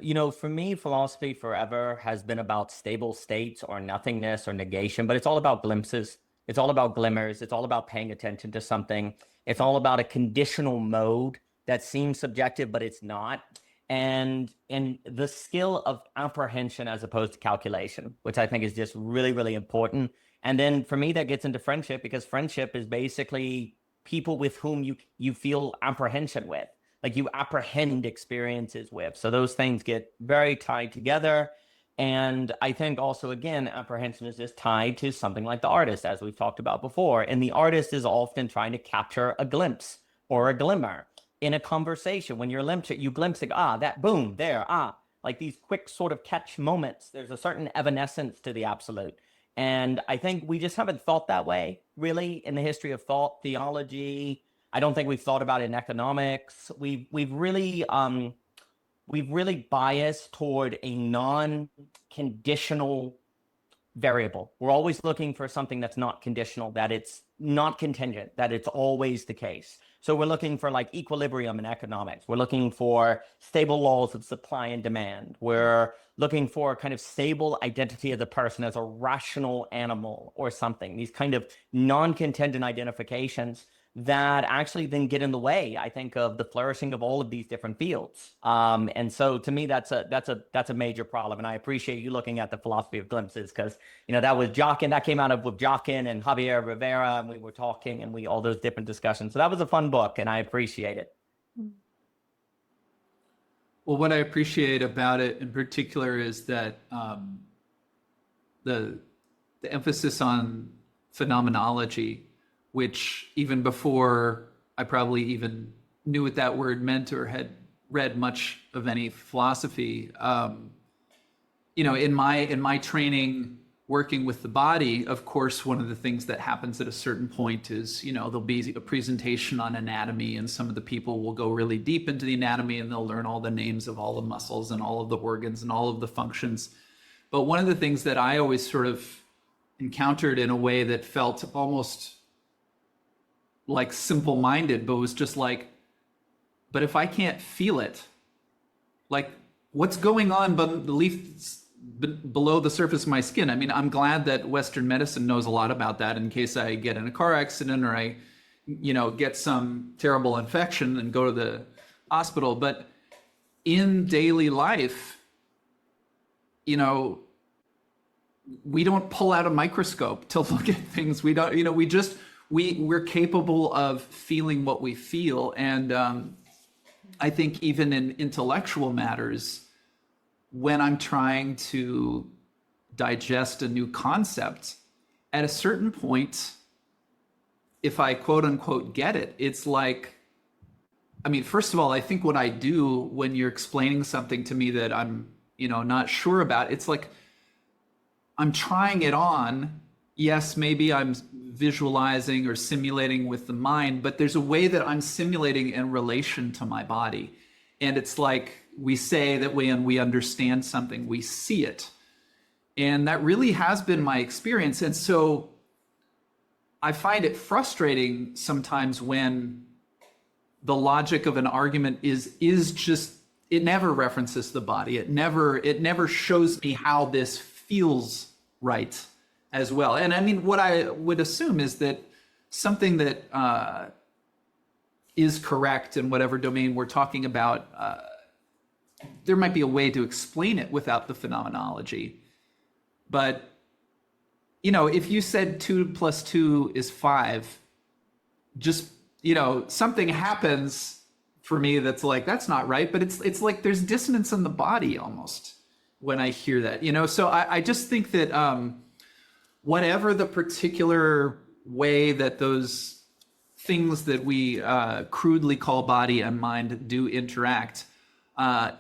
For me, philosophy forever has been about stable states or nothingness or negation, but it's all about glimpses. It's all about glimmers. It's all about paying attention to something. It's all about a conditional mode that seems subjective, but it's not. And the skill of apprehension as opposed to calculation, which I think is just really, really important. And then for me, that gets into friendship, because friendship is basically people with whom you feel apprehension with, like you apprehend experiences with. So those things get very tied together. And I think also, again, apprehension is just tied to something like the artist, as we've talked about before. And the artist is often trying to capture a glimpse or a glimmer in a conversation. When you glimpse it, that boom, there, like these quick sort of catch moments. There's a certain evanescence to the absolute. And I think we just haven't thought that way, really, in the history of thought, theology. I don't think we've thought about it in economics. We've really biased toward a non-conditional variable. We're always looking for something that's not conditional, that it's not contingent, that it's always the case. So we're looking for like equilibrium in economics. We're looking for stable laws of supply and demand. We're looking for a kind of stable identity of the person as a rational animal or something. These kind of non-contingent identifications that actually then get in the way, I think, of the flourishing of all of these different fields. And so to me, that's a major problem. And I appreciate you looking at the philosophy of glimpses, because, that was Jockin, that came out of with Jockin and Javier Rivera, and we were talking and all those different discussions. So that was a fun book, and I appreciate it. Well, what I appreciate about it in particular is that the emphasis on phenomenology, which even before I probably even knew what that word meant or had read much of any philosophy, in my training working with the body, of course, one of the things that happens at a certain point is, there'll be a presentation on anatomy, and some of the people will go really deep into the anatomy and they'll learn all the names of all the muscles and all of the organs and all of the functions. But one of the things that I always sort of encountered in a way that felt almost like simple-minded, but was just like, but if I can't feel it, like what's going on below the surface of my skin? I mean, I'm glad that Western medicine knows a lot about that in case I get in a car accident or I, get some terrible infection and go to the hospital. But in daily life, we don't pull out a microscope to look at things. We don't, we're capable of feeling what we feel. And I think even in intellectual matters, when I'm trying to digest a new concept, at a certain point, if I quote unquote get it, it's like, first of all, I think what I do when you're explaining something to me that I'm, not sure about, it's like I'm trying it on. Yes, maybe I'm visualizing or simulating with the mind, but there's a way that I'm simulating in relation to my body. And it's like we say that when we understand something, we see it. And that really has been my experience. And so I find it frustrating sometimes when the logic of an argument is just, it never references the body. It never shows me how this feels right as well. And what I would assume is that something that is correct in whatever domain we're talking about, there might be a way to explain it without the phenomenology. But, if you said 2 + 2 is 5, just, something happens for me that's like, that's not right. But it's like there's dissonance in the body almost when I hear that, So I just think that whatever the particular way that those things that we crudely call body and mind do interact,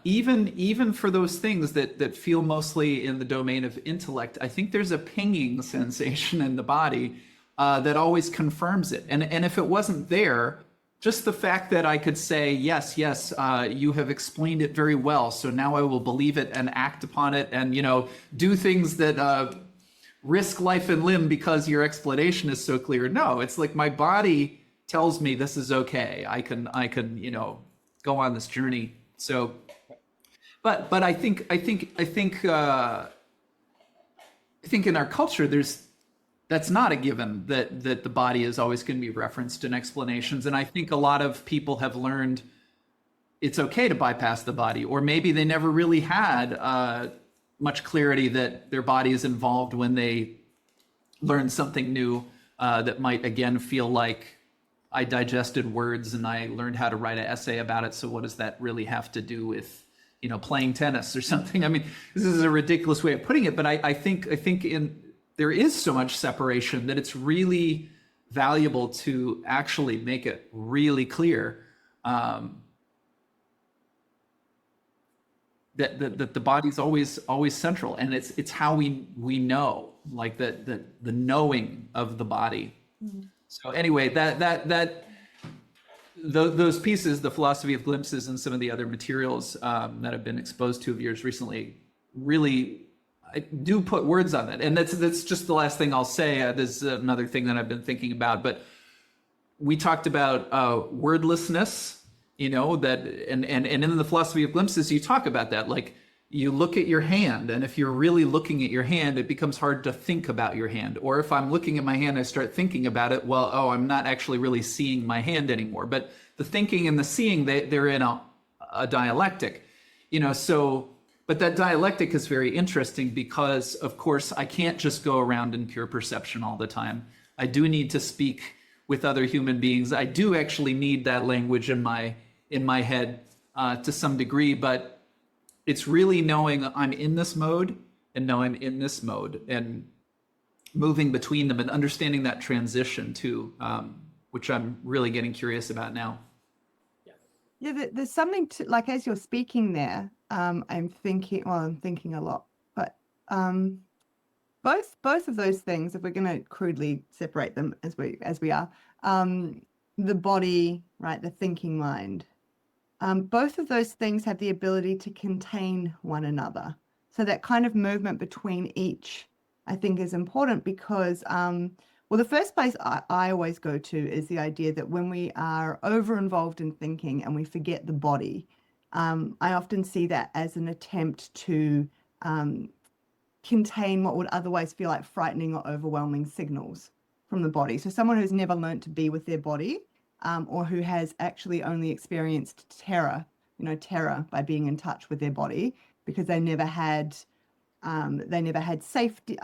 even for those things that feel mostly in the domain of intellect, I think there's a pinging sensation in the body that always confirms it. And if it wasn't there, just the fact that I could say, yes, you have explained it very well, so now I will believe it and act upon it and, do things that risk life and limb because your explanation is so clear. No, it's like my body tells me this is okay. I can, go on this journey. So But I think in our culture, that's not a given that the body is always going to be referenced in explanations. And I think a lot of people have learned it's okay to bypass the body, or maybe they never really had much clarity that their body is involved when they learn something new that might again feel like I digested words and I learned how to write an essay about it. So what does that really have to do with playing tennis or something? I mean, this is a ridiculous way of putting it, but I think there is so much separation that it's really valuable to actually make it really clear that the body's always central, and it's how we know, like the knowing of the body. Mm-hmm. So anyway, those pieces, the philosophy of glimpses and some of the other materials that I've been exposed to of yours recently, really I do put words on it. And that's just the last thing I'll say. There's another thing that I've been thinking about, but we talked about wordlessness, that and in the philosophy of glimpses, you talk about that. Like, you look at your hand, and if you're really looking at your hand, it becomes hard to think about your hand. Or if I'm looking at my hand, I start thinking about it. Well, I'm not actually really seeing my hand anymore. But the thinking and the seeing, they're in a dialectic, so, but that dialectic is very interesting because, of course, I can't just go around in pure perception all the time. I do need to speak with other human beings. I do actually need that language in my head to some degree, but it's really knowing I'm in this mode and know I'm in this mode and moving between them and understanding that transition too, which I'm really getting curious about now. Yeah, there's something to, like, as you're speaking there, I'm thinking a lot, but both of those things, if we're going to crudely separate them as we are, the body, right, the thinking mind, both of those things have the ability to contain one another. So that kind of movement between each, I think, is important because, well, the first place I always go to is the idea that when we are over-involved in thinking and we forget the body, I often see that as an attempt to contain what would otherwise feel like frightening or overwhelming signals from the body. So someone who's never learned to be with their body, or who has actually only experienced terror by being in touch with their body because they never had safety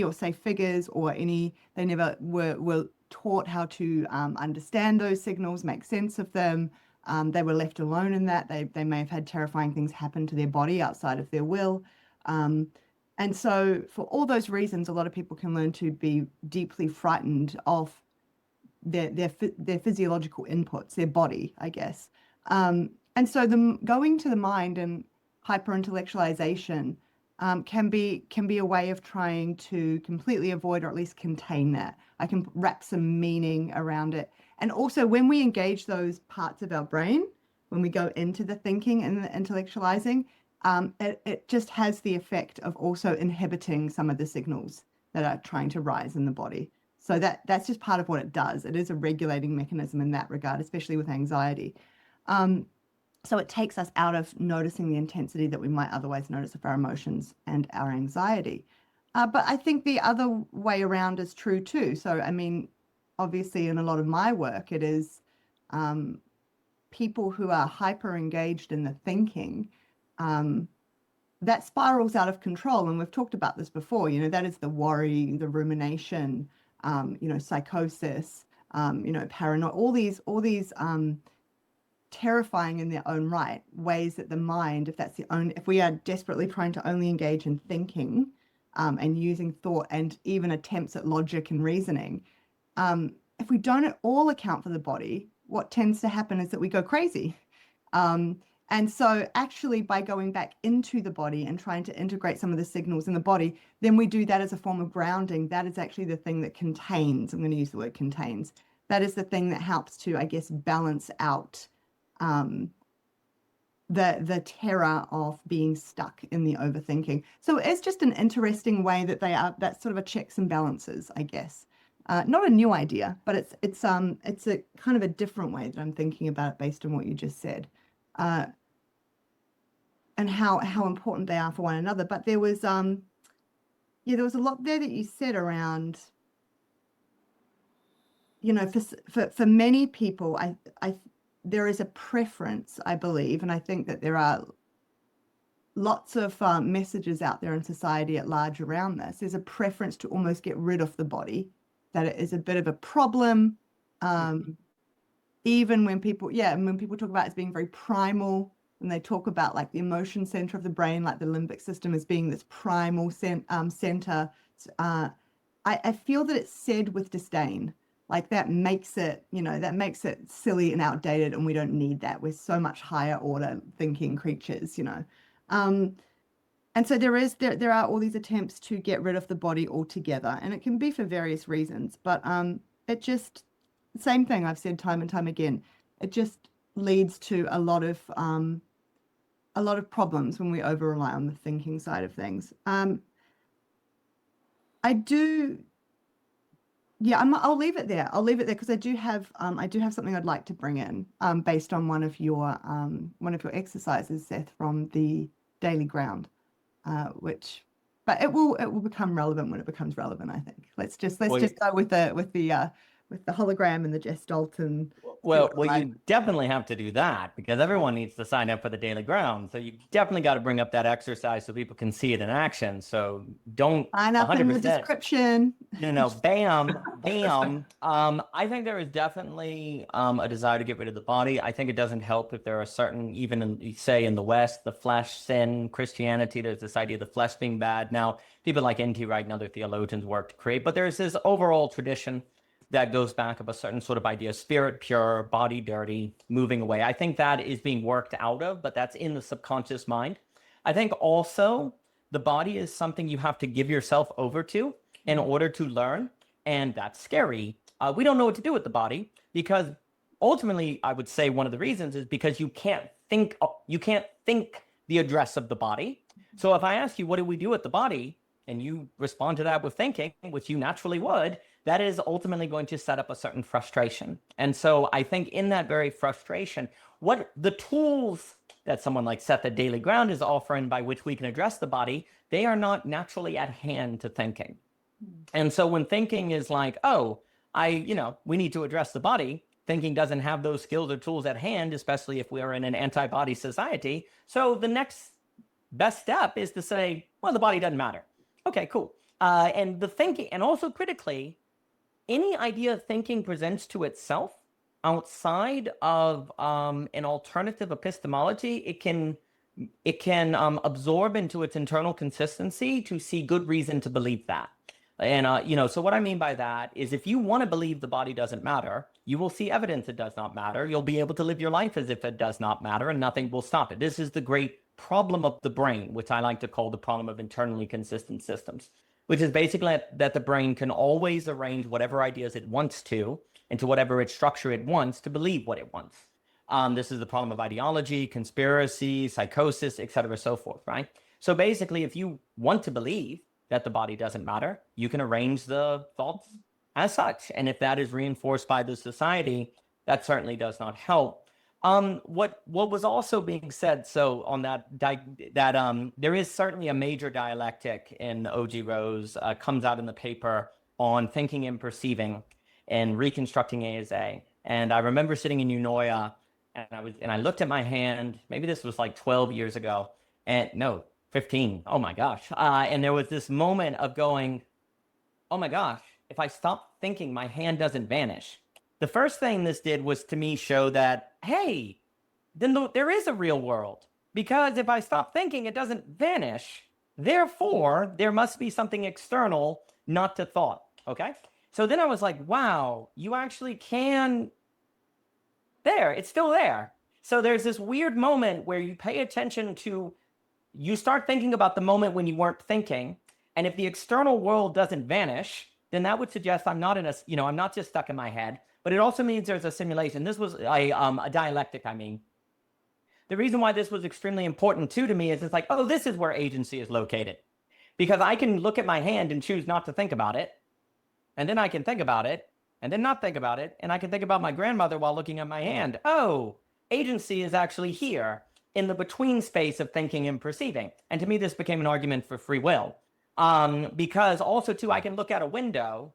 or safe figures or they never were taught how to understand those signals, make sense of them. They were left alone in that. They may have had terrifying things happen to their body outside of their will. And so for all those reasons, a lot of people can learn to be deeply frightened of their physiological inputs, their body, I guess. And so going to the mind and hyper-intellectualization can be a way of trying to completely avoid or at least contain that. I can wrap some meaning around it. And also when we engage those parts of our brain, when we go into the thinking and the intellectualizing, it just has the effect of also inhibiting some of the signals that are trying to rise in the body. So that's just part of what it does. It is a regulating mechanism in that regard, especially with anxiety. So it takes us out of noticing the intensity that we might otherwise notice of our emotions and our anxiety. But I think the other way around is true too. So, I mean, obviously in a lot of my work, it is people who are hyper engaged in the thinking, that spirals out of control. And we've talked about this before, that is the worry, the rumination, psychosis, paranoia, all these terrifying in their own right ways that the mind, if we are desperately trying to only engage in thinking and using thought and even attempts at logic and reasoning, if we don't at all account for the body, what tends to happen is that we go crazy. And so actually by going back into the body and trying to integrate some of the signals in the body, then we do that as a form of grounding. That is actually the thing that contains, I'm going to use the word contains, that is the thing that helps to, I guess, balance out the terror of being stuck in the overthinking. So it's just an interesting way that that's sort of a checks and balances, I guess. Not a new idea, but it's a kind of a different way that I'm thinking about it based on what you just said. and how important they are for one another. But there was there was a lot there that you said around, for many people, I there is a preference, I believe, and I think that there are lots of messages out there in society at large around this. There's a preference to almost get rid of the body, that it is a bit of a problem. Even when people, and when people talk about it as being very primal, and they talk about like the emotion center of the brain, like the limbic system as being this primal center, I feel that it's said with disdain. Like that makes it, silly and outdated, and we don't need that. We're so much higher order thinking creatures, and so there are all these attempts to get rid of the body altogether, and it can be for various reasons, but it just, same thing I've said time and time again, it just leads to a lot of problems when we over rely on the thinking side of things. I'll leave it there. I'll leave it there because I do have something I'd like to bring in based on one of your exercises, Seth, from the Daily Ground, but it will become relevant when it becomes relevant. I think. Let's just go with the hologram and the gestalt and. Well, you definitely have to do that because everyone needs to sign up for the Daily Ground. So you definitely got to bring up that exercise so people can see it in action. So don't sign up 100%. In the description. Bam, bam. I think there is definitely a desire to get rid of the body. I think it doesn't help if there are certain, even in the West, the flesh, sin, Christianity, there's this idea of the flesh being bad. Now, people like N.T. Wright and other theologians work to create, but there's this overall tradition that goes back of a certain sort of idea, spirit pure, body dirty, moving away. I think that is being worked out of, but that's in the subconscious mind. I think also the body is something you have to give yourself over to in order to learn, and that's scary. We don't know what to do with the body because ultimately, I would say one of the reasons is because you can't think the address of the body. So if I ask you, what do we do with the body? And you respond to that with thinking, which you naturally would, that is ultimately going to set up a certain frustration. And so I think in that very frustration, what the tools that someone like Seth at Daily Ground is offering by which we can address the body, they are not naturally at hand to thinking. And so when thinking is like, we need to address the body, thinking doesn't have those skills or tools at hand, especially if we are in an anti-body society. So the next best step is to say, well, the body doesn't matter. Okay, cool. And the thinking, and also critically, any idea thinking presents to itself outside of an alternative epistemology, it can absorb into its internal consistency to see good reason to believe that. And, so what I mean by that is if you want to believe the body doesn't matter, you will see evidence it does not matter. You'll be able to live your life as if it does not matter and nothing will stop it. This is the great problem of the brain, which I like to call the problem of internally consistent systems, which is basically that the brain can always arrange whatever ideas it wants to into whatever its structure it wants to believe what it wants. This is the problem of ideology, conspiracy, psychosis, et cetera, so forth, right? So basically, if you want to believe that the body doesn't matter, you can arrange the thoughts as such. And if that is reinforced by the society, that certainly does not help. What was also being said, so on that there is certainly a major dialectic in O.G. Rose, comes out in the paper on thinking and perceiving and reconstructing ASA. And I remember sitting in Eunoia and I looked at my hand, maybe this was like 12 years ago, and no, 15. Oh my gosh. And there was this moment of going, oh my gosh, if I stop thinking, my hand doesn't vanish. The first thing this did was to me show that, hey, then there is a real world. Because if I stop thinking, it doesn't vanish. Therefore, there must be something external, not to thought. Okay? So then I was like, wow, you actually can. There, it's still there. So there's this weird moment where you pay attention to, you start thinking about the moment when you weren't thinking. And if the external world doesn't vanish, then that would suggest I'm not I'm not just stuck in my head. But it also means there's a simulation. This was a dialectic, I mean. The reason why this was extremely important too to me is it's like, oh, this is where agency is located. Because I can look at my hand and choose not to think about it. And then I can think about it and then not think about it. And I can think about my grandmother while looking at my hand. Oh, agency is actually here. in the between space of thinking and perceiving. And to me, this became an argument for free will. Because also, too, I can look out a window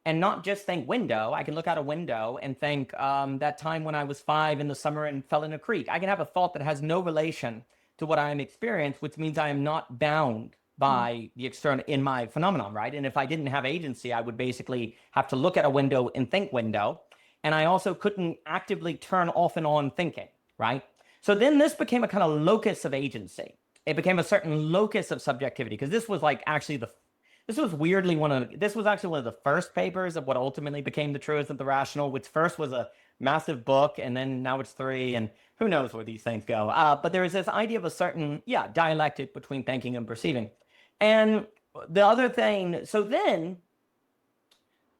and not just think window. I can look out a window and think that time when I was 5 in the summer and fell in a creek. I can have a thought that has no relation to what I am experiencing, which means I am not bound by the external in my phenomenon, right? And if I didn't have agency, I would basically have to look at a window and think window. And I also couldn't actively turn off and on thinking, right? So then this became a kind of locus of agency. It became a certain locus of subjectivity, because this was like actually this was actually one of the first papers of what ultimately became the truth of the rational, which first was a massive book, and then now it's 3, and who knows where these things go. But there is this idea of a certain, dialectic between thinking and perceiving. And the other thing,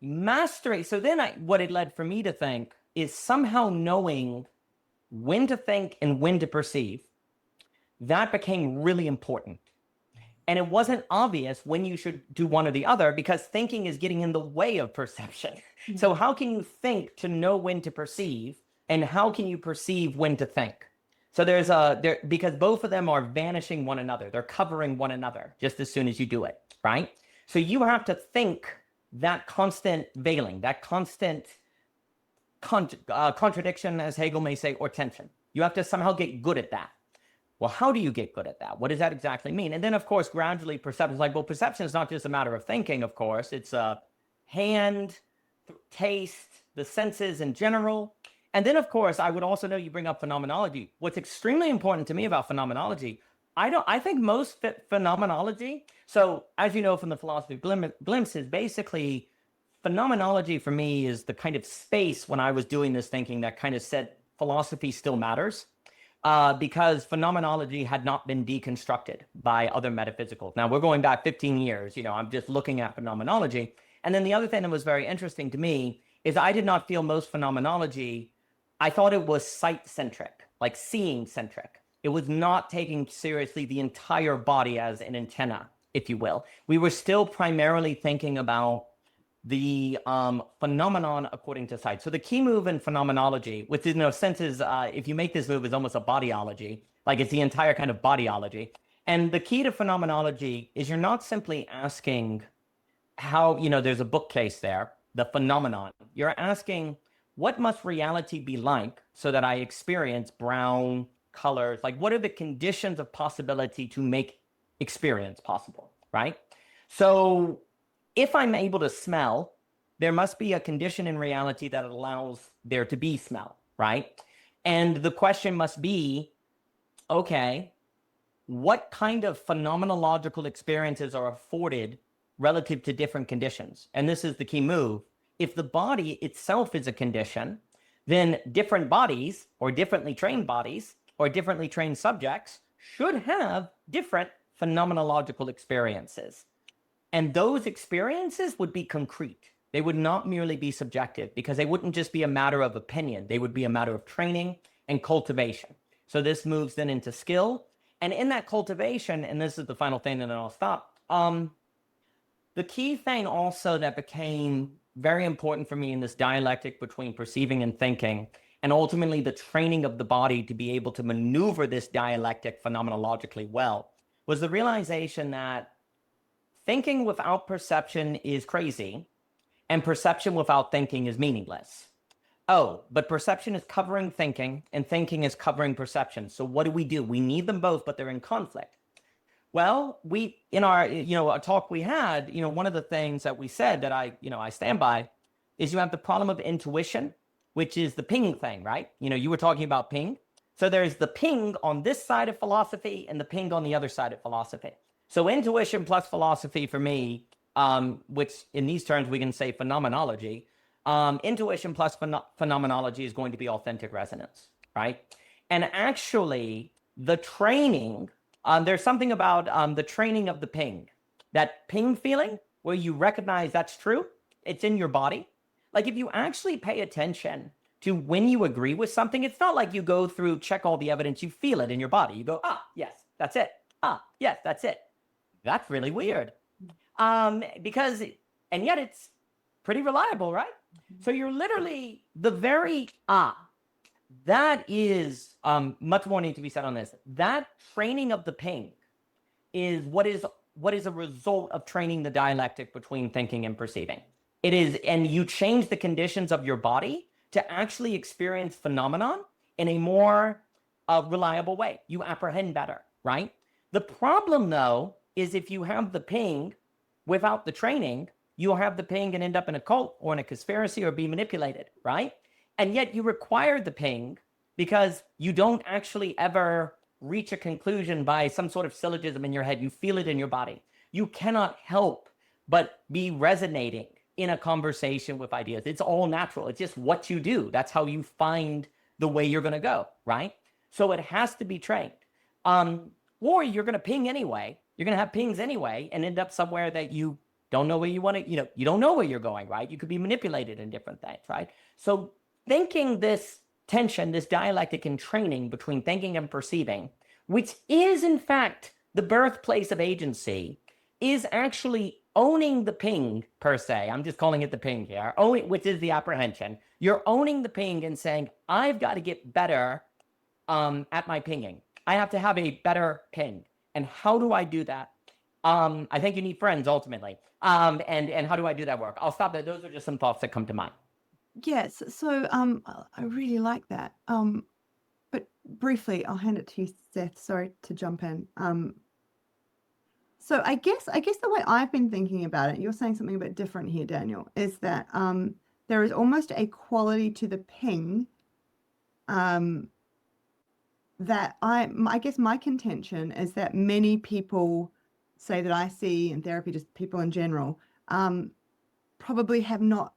what it led for me to think is somehow knowing when to think and when to perceive. That became really important. And it wasn't obvious when you should do one or the other, because thinking is getting in the way of perception. So how can you think to know when to perceive, and how can you perceive when to think? So because both of them are vanishing one another. They're covering one another just as soon as you do it, right? So you have to think that constant veiling, that constant contradiction, as Hegel may say, or tension. You have to somehow get good at that. Well, how do you get good at that? What does that exactly mean? And then, of course, gradually perception is like, well, perception is not just a matter of thinking, of course. It's hand, taste, the senses in general. And then, of course, I would also know you bring up phenomenology. What's extremely important to me about phenomenology, I think most phenomenology, so as you know from the philosophy of glimpses, basically phenomenology for me is the kind of space when I was doing this thinking that kind of said philosophy still matters. Because phenomenology had not been deconstructed by other metaphysicals. Now, we're going back 15 years, I'm just looking at phenomenology. And then the other thing that was very interesting to me is I did not feel most phenomenology, I thought it was sight-centric, like seeing-centric. It was not taking seriously the entire body as an antenna, if you will. We were still primarily thinking about the phenomenon according to sight. So the key move in phenomenology, which in a sense is, if you make this move, is almost a bodyology, like it's the entire kind of bodyology. And the key to phenomenology is you're not simply asking how, there's a bookcase there, the phenomenon. You're asking, what must reality be like so that I experience brown colors? Like, what are the conditions of possibility to make experience possible, right? So if I'm able to smell, there must be a condition in reality that allows there to be smell, right? And the question must be, okay, what kind of phenomenological experiences are afforded relative to different conditions? And this is the key move. If the body itself is a condition, then different bodies or differently trained bodies or differently trained subjects should have different phenomenological experiences. And those experiences would be concrete. They would not merely be subjective, because they wouldn't just be a matter of opinion. They would be a matter of training and cultivation. So this moves then into skill. And in that cultivation, and this is the final thing, and then I'll stop. The key thing also that became very important for me in this dialectic between perceiving and thinking, and ultimately the training of the body to be able to maneuver this dialectic phenomenologically well, was the realization that thinking without perception is crazy, and perception without thinking is meaningless. Oh, but perception is covering thinking, and thinking is covering perception. So what do? We need them both, but they're in conflict. Well, in our, a talk we had, one of the things that we said that I stand by is you have the problem of intuition, which is the ping thing, right? You were talking about ping. So there's the ping on this side of philosophy and the ping on the other side of philosophy. So intuition plus philosophy for me, which in these terms we can say phenomenology, intuition plus phenomenology is going to be authentic resonance, right? And actually, the training, there's something about the training of the ping. That ping feeling where you recognize that's true, it's in your body. Like if you actually pay attention to when you agree with something, it's not like you go through, check all the evidence, you feel it in your body. You go, yes, that's it. Yes, that's it. That's really weird. And yet it's pretty reliable, right? So you're literally the very that is much more needs to be said on this. That training of the ping is what is a result of training the dialectic between thinking and perceiving. It is, and you change the conditions of your body to actually experience phenomenon in a more reliable way. You apprehend better, right? The problem, though, is if you have the ping without the training, you'll have the ping and end up in a cult or in a conspiracy or be manipulated, right? And yet you require the ping because you don't actually ever reach a conclusion by some sort of syllogism in your head. You feel it in your body. You cannot help but be resonating in a conversation with ideas. It's all natural. It's just what you do. That's how you find the way you're going to go, right? So it has to be trained. Or you're going to ping anyway. You're going to have pings anyway and end up somewhere that you don't know where you want to, you don't know where you're going, right? You could be manipulated in different things, right? So thinking this tension, this dialectic and training between thinking and perceiving, which is in fact the birthplace of agency, is actually owning the ping per se. I'm just calling it the ping here, which is the apprehension. You're owning the ping and saying, I've got to get better at my pinging. I have to have a better ping. And how do I do that? I think you need friends ultimately. And how do I do that work? I'll stop there. Those are just some thoughts that come to mind. Yes. So I really like that. But briefly, I'll hand it to you, Seth. Sorry to jump in. So I guess the way I've been thinking about it, you're saying something a bit different here, Daniel, is that there is almost a quality to the ping that I guess my contention is that many people say that I see in therapy, just people in general, probably have not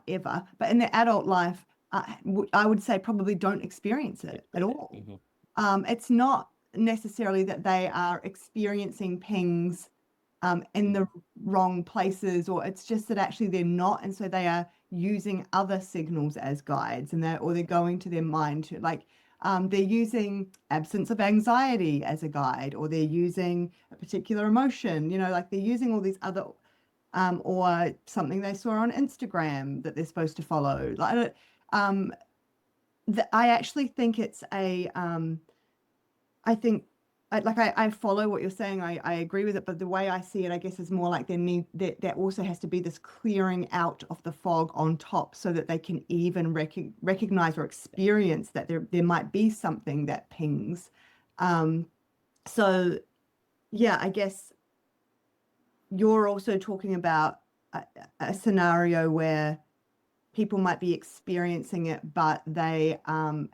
ever, but in their adult life, I would say probably don't experience it at all. Mm-hmm. It's not necessarily that they are experiencing pings in the wrong places, or it's just that actually they're not, and so they are using other signals as guides, and they're going to their mind to they're using absence of anxiety as a guide, or they're using a particular emotion, they're using all these other or something they saw on Instagram that they're supposed to follow. I actually think it's a I follow what you're saying. I agree with it, but the way I see it, I guess, is more like there also has to be this clearing out of the fog on top, so that they can even recognize or experience that there might be something that pings. So yeah, I guess you're also talking about a scenario where people might be experiencing it, but they're not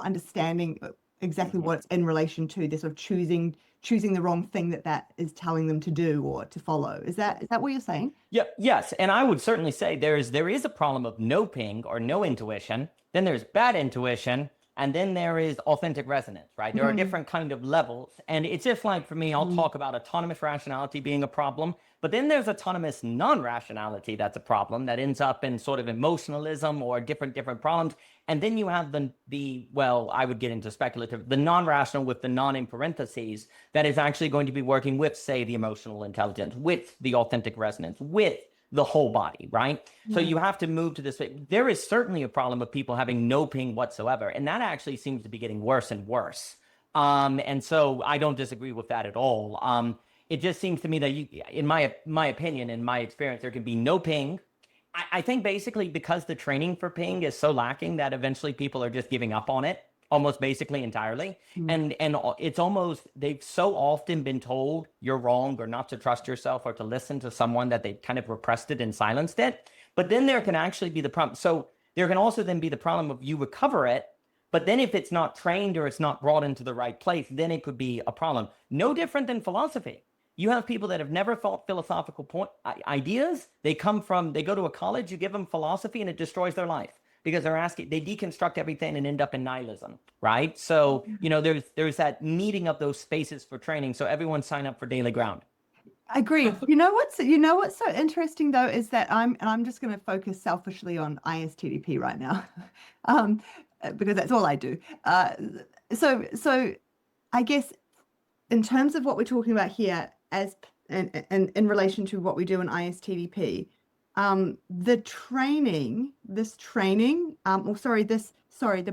understanding exactly what it's in relation to. They're sort of choosing the wrong thing that is telling them to do or to follow. Is that what you're saying? Yeah, yes. And I would certainly say there is a problem of no ping or no intuition. Then there's bad intuition. And then there is authentic resonance, right? There are different kind of levels. And it's just like, for me, I'll talk about autonomous rationality being a problem, but then there's autonomous non-rationality that's a problem that ends up in sort of emotionalism or different problems. And then you have well, I would get into speculative, the non-rational with the non in parentheses, that is actually going to be working with, say, the emotional intelligence, with the authentic resonance, with the whole body, right? So you have to move to this. There is certainly a problem of people having no ping whatsoever, and that actually seems to be getting worse and worse. And so I don't disagree with that at all. It just seems to me that in my opinion, in my experience, there can be no ping. I think basically because the training for ping is so lacking that eventually people are just giving up on it, almost basically entirely. And it's almost, they've so often been told you're wrong or not to trust yourself or to listen to someone that they've kind of repressed it and silenced it. But then there can actually be the problem. So there can also then be the problem of you recover it, but then if it's not trained or it's not brought into the right place, then it could be a problem. No different than philosophy. You have people that have never thought philosophical ideas. They go to a college, you give them philosophy and it destroys their life, because they deconstruct everything and end up in nihilism, right? So, there's that needing of those spaces for training. So everyone sign up for Daily Ground. I agree. You know what's so interesting though is that I'm just going to focus selfishly on ISTDP right now, because that's all I do. So I guess in terms of what we're talking about here, as in relation to what we do in ISTDP, The training, the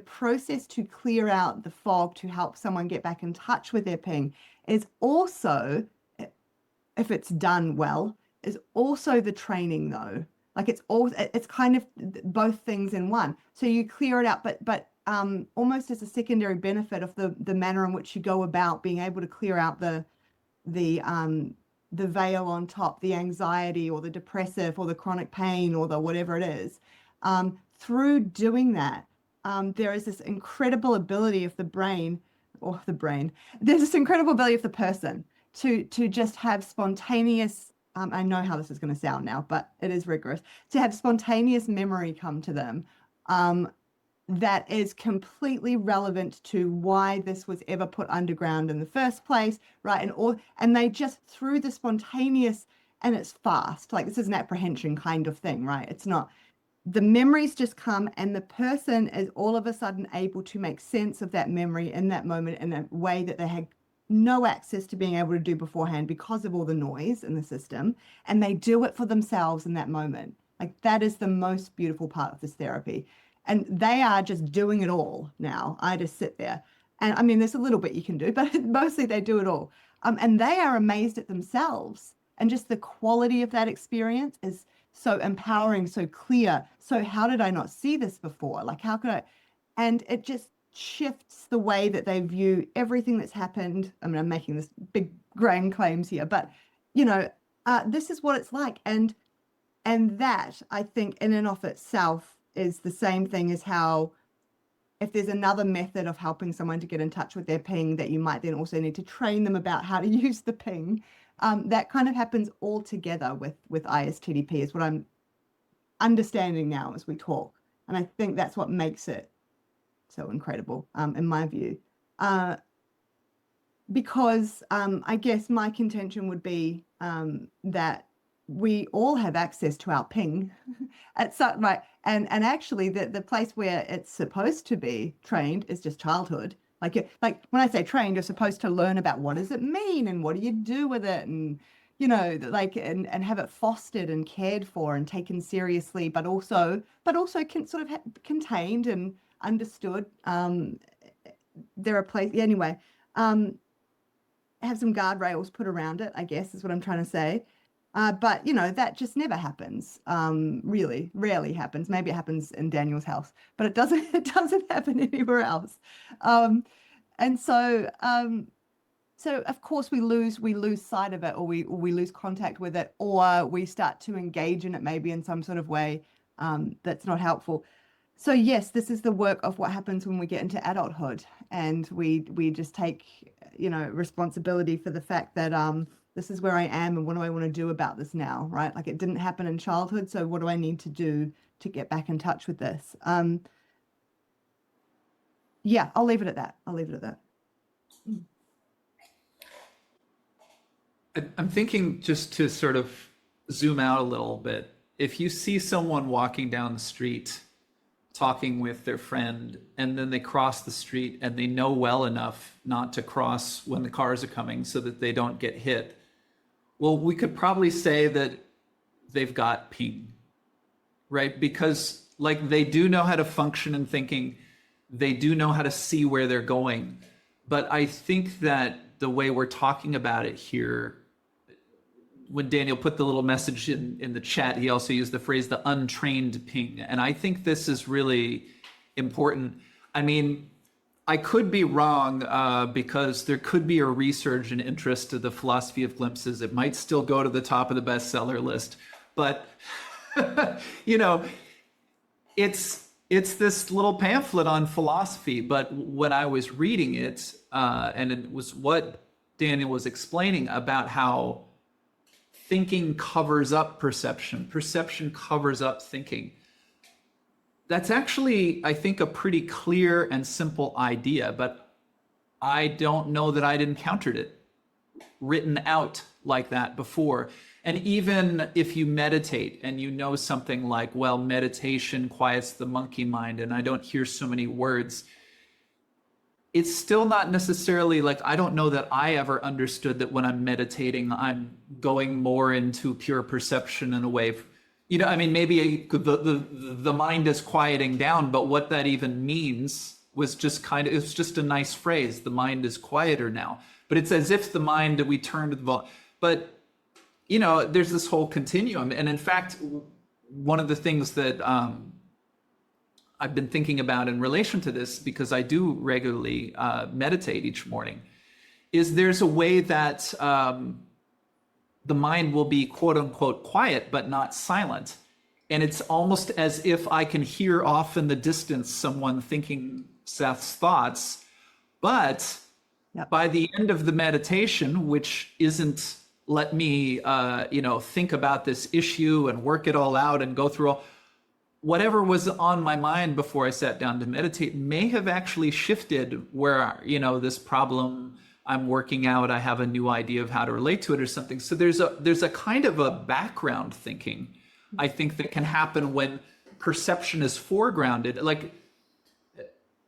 process to clear out the fog to help someone get back in touch with their ping is also, if it's done well, is also the training though. Like it's kind of both things in one. So you clear it out, but almost as a secondary benefit of the manner in which you go about being able to clear out the veil on top, the anxiety or the depressive or the chronic pain or the whatever it is. Through doing that, there is this incredible ability of the brain, there's this incredible ability of the person to just have spontaneous, I know how this is going to sound now, but it is rigorous, to have spontaneous memory come to them that is completely relevant to why this was ever put underground in the first place, right? And they just, through the spontaneous, and it's fast, like this is an apprehension kind of thing, right? It's not, the memories just come and the person is all of a sudden able to make sense of that memory in that moment in a way that they had no access to being able to do beforehand because of all the noise in the system. And they do it for themselves in that moment. Like that is the most beautiful part of this therapy. And they are just doing it all now. I just sit there. And I mean, there's a little bit you can do, but mostly they do it all. And they are amazed at themselves. And just the quality of that experience is so empowering, so clear. So how did I not see this before? Like, how could I? And it just shifts the way that they view everything that's happened. I mean, I'm making this big grand claims here, but this is what it's like. And that, I think, in and of itself is the same thing as how if there's another method of helping someone to get in touch with their ping that you might then also need to train them about how to use the ping. That kind of happens all together with ISTDP is what I'm understanding now as we talk. And I think that's what makes it so incredible, in my view. Because I guess my contention would be that we all have access to our ping at some, right? And actually the place where it's supposed to be trained is just childhood. Like when I say trained, you're supposed to learn about what does it mean and what do you do with it, and and have it fostered and cared for and taken seriously, but also sort of contained and understood. There are places anyway. Have some guardrails put around it, I guess is what I'm trying to say. But that just never happens. Really, rarely happens. Maybe it happens in Daniel's house, but it doesn't happen anywhere else. And so of course we lose sight of it, or we lose contact with it, or we start to engage in it maybe in some sort of way that's not helpful. So yes, this is the work of what happens when we get into adulthood, and we just take responsibility for the fact that this is where I am and what do I want to do about this now, right? Like it didn't happen in childhood, so what do I need to do to get back in touch with this? Yeah, I'll leave it at that. I'm thinking, just to sort of zoom out a little bit, if you see someone walking down the street talking with their friend, and then they cross the street and they know well enough not to cross when the cars are coming so that they don't get hit, well, we could probably say that they've got ping, right? Because like they do know how to function in thinking, they do know how to see where they're going. But I think that the way we're talking about it here, when Daniel put the little message in the chat, he also used the phrase the untrained ping. And I think this is really important. I mean, I could be wrong because there could be a resurge in interest to the philosophy of glimpses. It might still go to the top of the bestseller list, but it's this little pamphlet on philosophy. But when I was reading it, and it was what Daniel was explaining about how thinking covers up perception, perception covers up thinking. That's actually, I think, a pretty clear and simple idea, but I don't know that I'd encountered it written out like that before. And even if you meditate and you know something like, well, meditation quiets the monkey mind, and I don't hear so many words, it's still not necessarily like, I don't know that I ever understood that when I'm meditating, I'm going more into pure perception in a way. I mean, maybe the mind is quieting down, but what that even means was just it's just a nice phrase. The mind is quieter now, but it's as if the mind, we turn to the but there's this whole continuum. And in fact, one of the things that I've been thinking about in relation to this, because I do regularly meditate each morning, is there's a way that the mind will be quote unquote quiet, but not silent. And it's almost as if I can hear off in the distance someone thinking Seth's thoughts. But by the end of the meditation, which isn't let me, think about this issue and work it all out and go through whatever was on my mind before I sat down to meditate may have actually shifted where, this problem I'm working out, I have a new idea of how to relate to it or something. So there's a kind of a background thinking, I think, that can happen when perception is foregrounded. Like,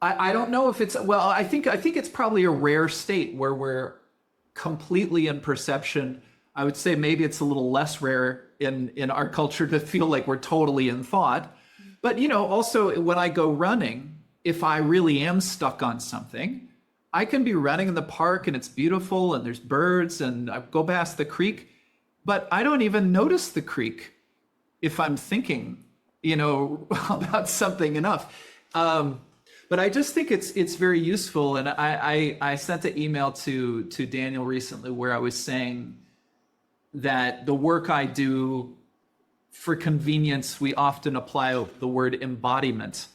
I don't know if it's, well, I think it's probably a rare state where we're completely in perception. I would say maybe it's a little less rare in our culture to feel like we're totally in thought. But, also when I go running, if I really am stuck on something, I can be running in the park and it's beautiful and there's birds and I go past the creek, but I don't even notice the creek if I'm thinking, about something enough. But I just think it's very useful. And I sent an email to Daniel recently where I was saying that the work I do, for convenience, we often apply the word embodiment,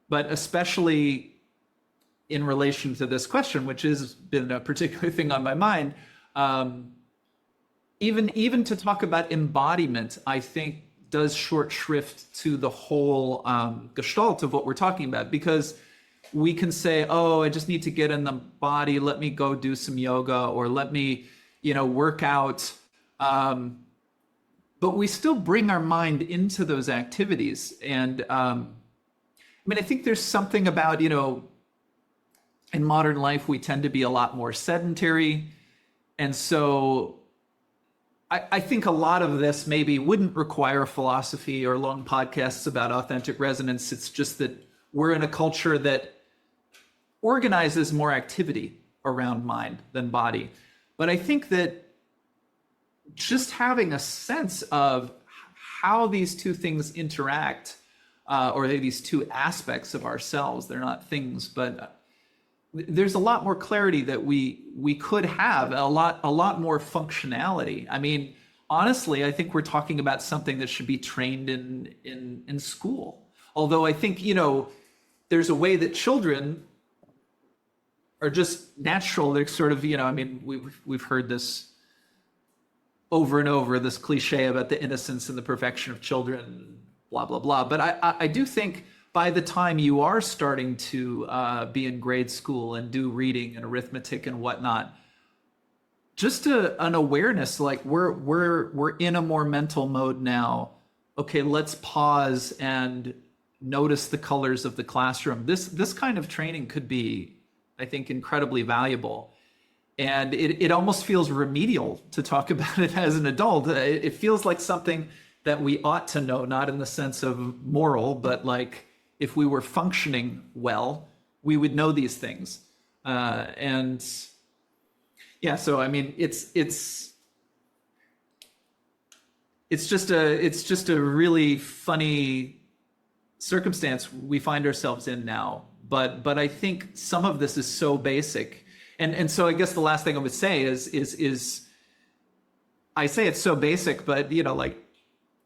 but especially in relation to this question, which has been a particular thing on my mind, even to talk about embodiment, I think does short shrift to the whole gestalt of what we're talking about, because we can say, oh, I just need to get in the body, let me go do some yoga, or let me, work out. But we still bring our mind into those activities. And I think there's something about, in modern life, we tend to be a lot more sedentary. And so I think a lot of this maybe wouldn't require philosophy or long podcasts about authentic resonance. It's just that we're in a culture that organizes more activity around mind than body. But I think that just having a sense of how these two things interact, or these two aspects of ourselves, they're not things, but there's a lot more clarity that we could have, a lot more functionality. I mean, honestly, I think we're talking about something that should be trained in school. Although I think, there's a way that children are just natural. They're sort of, we've heard this over and over, this cliche about the innocence and the perfection of children, blah, blah, blah. But I do think by the time you are starting to be in grade school and do reading and arithmetic and whatnot, just an awareness, like we're in a more mental mode now. Okay, let's pause and notice the colors of the classroom. This kind of training could be, I think, incredibly valuable. And it almost feels remedial to talk about it as an adult. It feels like something that we ought to know, not in the sense of moral, but like if we were functioning well, we would know these things. And yeah, so I mean, it's just a really funny circumstance we find ourselves in now. But I think some of this is so basic. And so I guess the last thing I would say is I say it's so basic, but like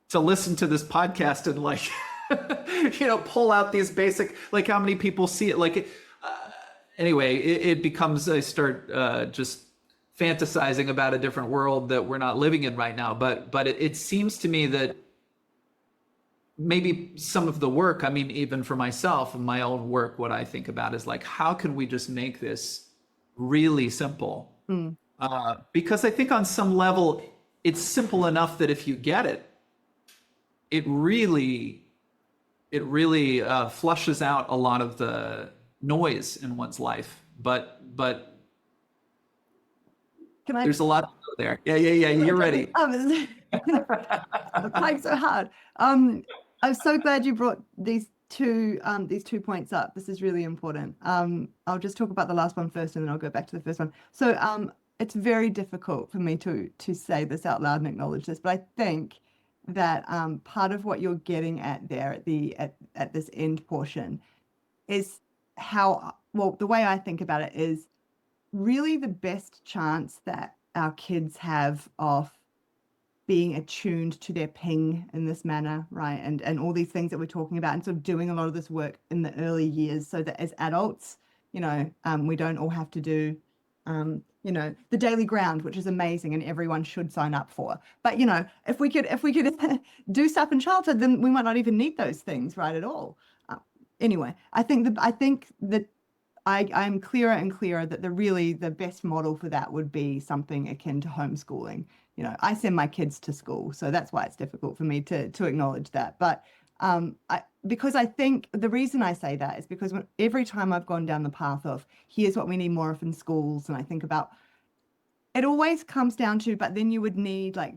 to listen to this podcast and like pull out these basic, like how many people see it, like anyway, it becomes, I start just fantasizing about a different world that we're not living in right now. But it seems to me that maybe some of the work, I mean, even for myself and my own work, what I think about is like, how can we just make this really simple? Because I think on some level, it's simple enough that if you get it, it really flushes out a lot of the noise in one's life. But Can I? There's a lot to go there. Yeah. You're ready. I'm trying so hard. I'm so glad you brought these two points up. This is really important. I'll just talk about the last one first, and then I'll go back to the first one. So it's very difficult for me to say this out loud and acknowledge this, but I think that part of what you're getting at there at this end portion is how, well, the way I think about it is really the best chance that our kids have of being attuned to their ping in this manner, right? And all these things that we're talking about, and sort of doing a lot of this work in the early years so that as adults, we don't all have to do, the daily ground, which is amazing and everyone should sign up for. But, if we could do stuff in childhood, then we might not even need those things, right, at all. Anyway, I think that I'm clearer and clearer that the best model for that would be something akin to homeschooling. I send my kids to school, so that's why it's difficult for me to acknowledge that. But because I think the reason I say that is because every time I've gone down the path of here's what we need more of in schools, and I think about it, always comes down to, but then you would need, like,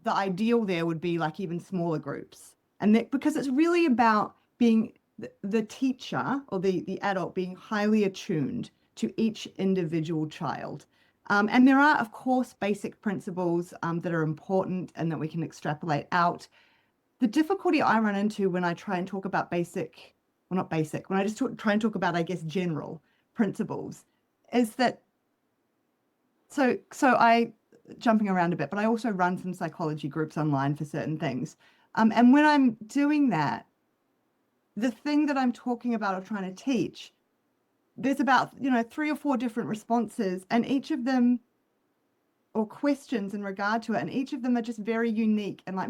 the ideal there would be like even smaller groups, and that because it's really about being the teacher or the adult being highly attuned to each individual child. And there are, of course, basic principles that are important and that we can extrapolate out. The difficulty I run into when I try and talk about when I just try and talk about, I guess, general principles, is that, so I, jumping around a bit, but I also run some psychology groups online for certain things. And when I'm doing that, the thing that I'm talking about or trying to teach, there's about 3 or 4 different responses, and each of them, or questions in regard to it, and each of them are just very unique, and like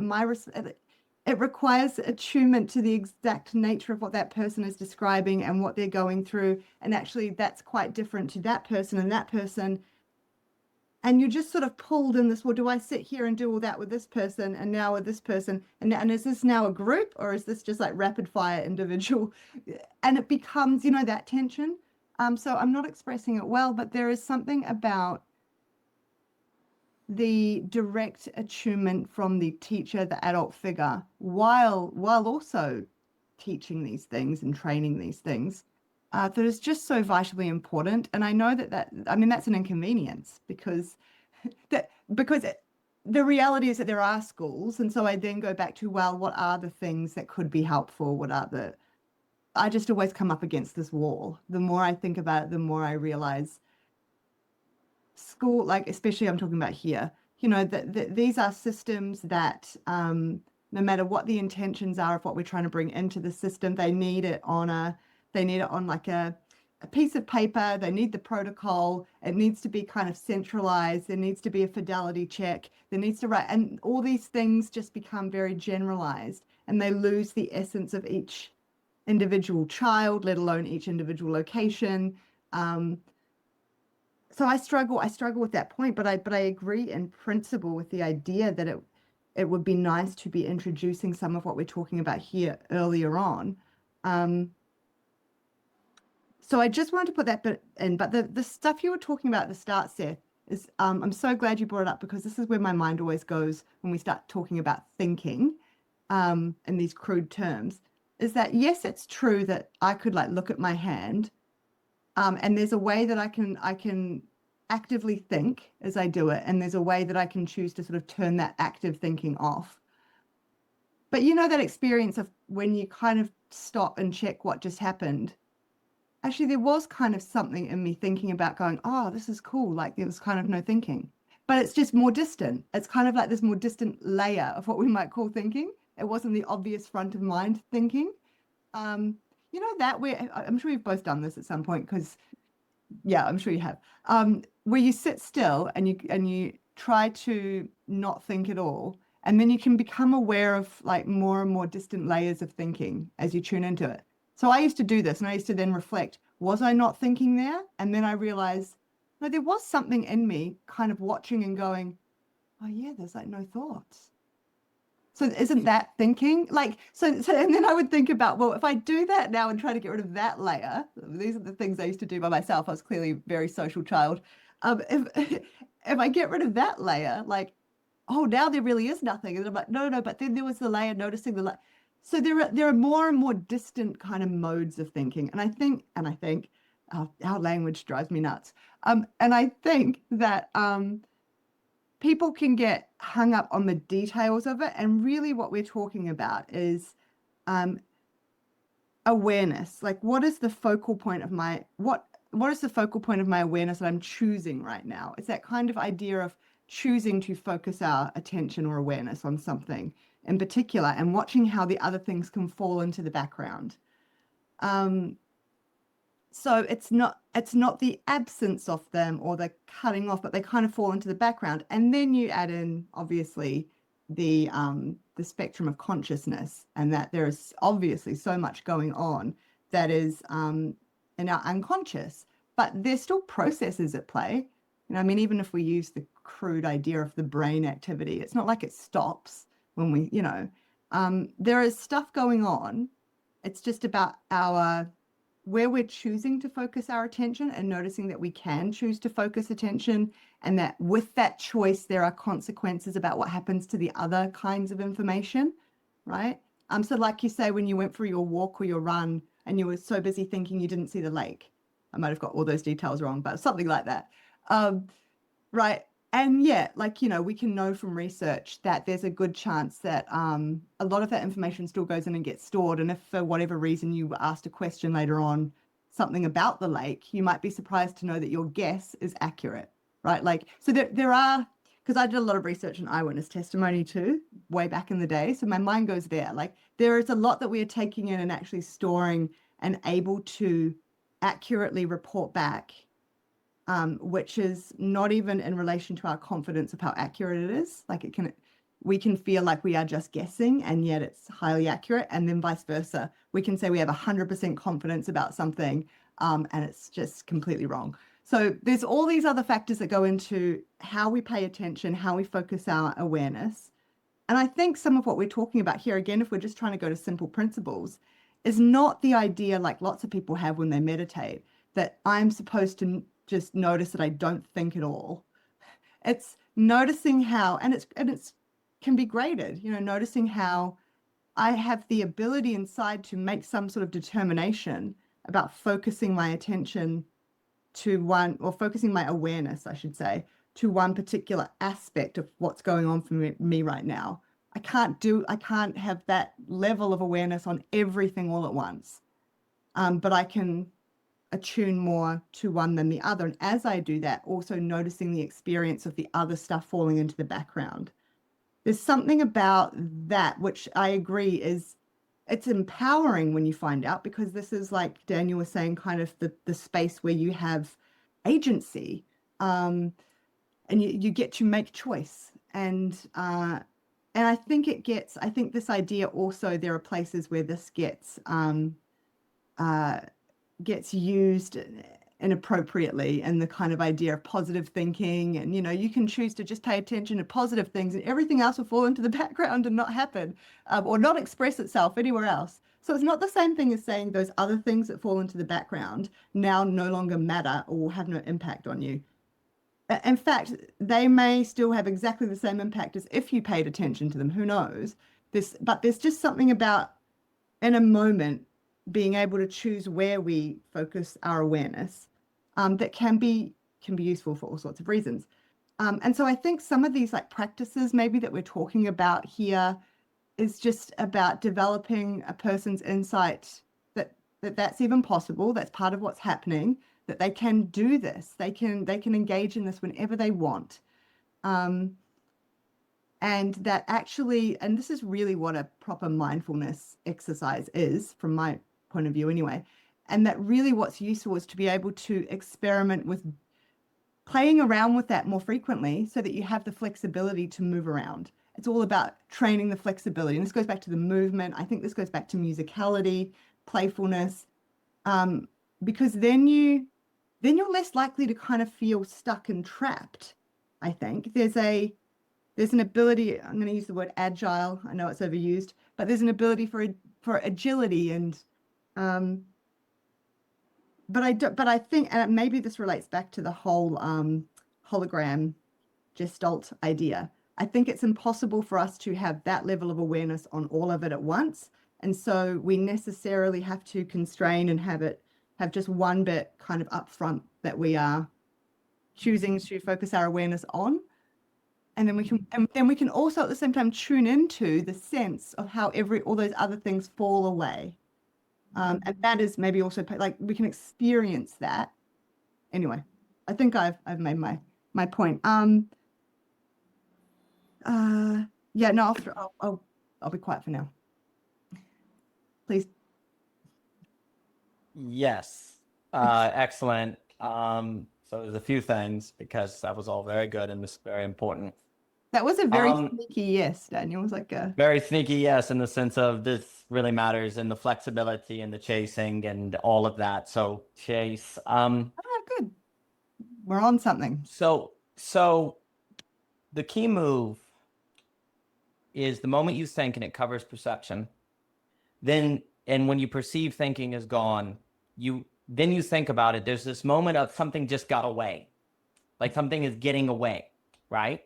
it requires attunement to the exact nature of what that person is describing and what they're going through, and actually that's quite different to that person and that person. And you're just sort of pulled in this, well, do I sit here and do all that with this person and now with this person? And is this now a group, or is this just like rapid fire individual? And it becomes, that tension. So I'm not expressing it well, but there is something about the direct attunement from the teacher, the adult figure, while also teaching these things and training these things. That is just so vitally important. And I know that's an inconvenience because the reality is that there are schools. And so I then go back to, well, what are the things that could be helpful? I just always come up against this wall. The more I think about it, the more I realize school, like, especially I'm talking about here, that these are systems that, no matter what the intentions are of what we're trying to bring into the system, they need it on like a piece of paper. They need the protocol. It needs to be kind of centralized. There needs to be a fidelity check. There needs to write, and all these things just become very generalized, and they lose the essence of each individual child, let alone each individual location. So I struggle with that point, but I agree in principle with the idea that it would be nice to be introducing some of what we're talking about here earlier on. So I just wanted to put that bit in, but the stuff you were talking about at the start, Seth, is I'm so glad you brought it up, because this is where my mind always goes when we start talking about thinking in these crude terms, is that, yes, it's true that I could like look at my hand, and there's a way that I can actively think as I do it, and there's a way that I can choose to sort of turn that active thinking off. But that experience of when you kind of stop and check what just happened, actually there was kind of something in me thinking about going, oh, this is cool. Like there was kind of no thinking, but it's just more distant. It's kind of like this more distant layer of what we might call thinking. It wasn't the obvious front of mind thinking. That way, I'm sure you've both done this at some point, because yeah, I'm sure you have, where you sit still and you try to not think at all. And then you can become aware of like more and more distant layers of thinking as you tune into it. So I used to do this, and I used to then reflect, was I not thinking there? And then I realized, no, there was something in me kind of watching and going, oh yeah, there's like no thoughts. So isn't that thinking? Like, so and then I would think about, well, if I do that now and try to get rid of that layer, these are the things I used to do by myself. I was clearly a very social child. if I get rid of that layer, like, oh, now there really is nothing. And I'm like, no, but then there was the layer, noticing the layer. So there are more and more distant kind of modes of thinking. And I think, our language drives me nuts. And I think that people can get hung up on the details of it. And really what we're talking about is awareness. Like, what is the focal point of what is the focal point of my awareness that I'm choosing right now? It's that kind of idea of choosing to focus our attention or awareness on something in particular and watching how the other things can fall into the background. So it's not the absence of them or the cutting off, but they kind of fall into the background. And then you add in, obviously, the spectrum of consciousness, and that there is obviously so much going on that is in our unconscious, but there's still processes at play. I mean, even if we use the crude idea of the brain activity, it's not like it stops when we, there is stuff going on. It's just about where we're choosing to focus our attention and noticing that we can choose to focus attention, and that with that choice, there are consequences about what happens to the other kinds of information, right? So like you say, when you went for your walk or your run and you were so busy thinking you didn't see the lake. I might have got all those details wrong, but something like that. Right. And yeah, like, we can know from research that there's a good chance that a lot of that information still goes in and gets stored. And if for whatever reason you were asked a question later on, something about the lake, you might be surprised to know that your guess is accurate, right? Like, so there are, because I did a lot of research on eyewitness testimony too, way back in the day. So my mind goes there. Like, there is a lot that we are taking in and actually storing and able to accurately report back, which is not even in relation to our confidence of how accurate it is. Like, we can feel like we are just guessing, and yet it's highly accurate. And then vice versa. We can say we have 100% confidence about something, and it's just completely wrong. So there's all these other factors that go into how we pay attention, how we focus our awareness. And I think some of what we're talking about here, again, if we're just trying to go to simple principles, is not the idea like lots of people have when they meditate, that I'm supposed to just notice that I don't think at all. It's noticing how, and it's can be graded, noticing how I have the ability inside to make some sort of determination about focusing my attention to one, or focusing my awareness, I should say, to one particular aspect of what's going on for me right now. I can't have that level of awareness on everything all at once, but I can attune more to one than the other. And as I do that, also noticing the experience of the other stuff falling into the background. There's something about that, which I agree it's empowering when you find out, because this is, like Daniel was saying, kind of the space where you have agency, and you get to make choice. And I think this idea also, there are places where this gets used inappropriately, and the kind of idea of positive thinking, and you can choose to just pay attention to positive things and everything else will fall into the background and not happen, or not express itself anywhere else. So it's not the same thing as saying those other things that fall into the background now no longer matter or will have no impact on you. In fact, they may still have exactly the same impact as if you paid attention to them. Who knows? But there's just something about, in a moment, being able to choose where we focus our awareness, that can be useful for all sorts of reasons. And so I think some of these like practices maybe that we're talking about here is just about developing a person's insight that's even possible, that's part of what's happening, that they can do this, they can engage in this whenever they want. And that actually, and this is really what a proper mindfulness exercise is from my point of view anyway, and that really what's useful is to be able to experiment with playing around with that more frequently, so that you have the flexibility to move around. It's all about training the flexibility, and this goes back to the movement. I think this goes back to musicality, playfulness, because then you're less likely to kind of feel stuck and trapped. I think there's an ability, I'm going to use the word agile, I know it's overused, but there's an ability for agility, and but I think, and maybe this relates back to the whole hologram Gestalt idea. I think it's impossible for us to have that level of awareness on all of it at once. And so we necessarily have to constrain and have just one bit kind of upfront that we are choosing to focus our awareness on. And then we can also at the same time tune into the sense of how all those other things fall away. And that is maybe also like we can experience that. Anyway, I think I've made my point. Yeah, no, I'll be quiet for now. Please. Yes. Excellent. So there's a few things, because that was all very good and this is very important. That was a very sneaky yes, Daniel. It was like a very sneaky yes, in the sense of this really matters, and the flexibility and the chasing and all of that. So chase. Good. We're on something. So the key move is the moment you think and it covers perception, and when you perceive thinking is gone, then you think about it. There's this moment of something just got away, like something is getting away, right?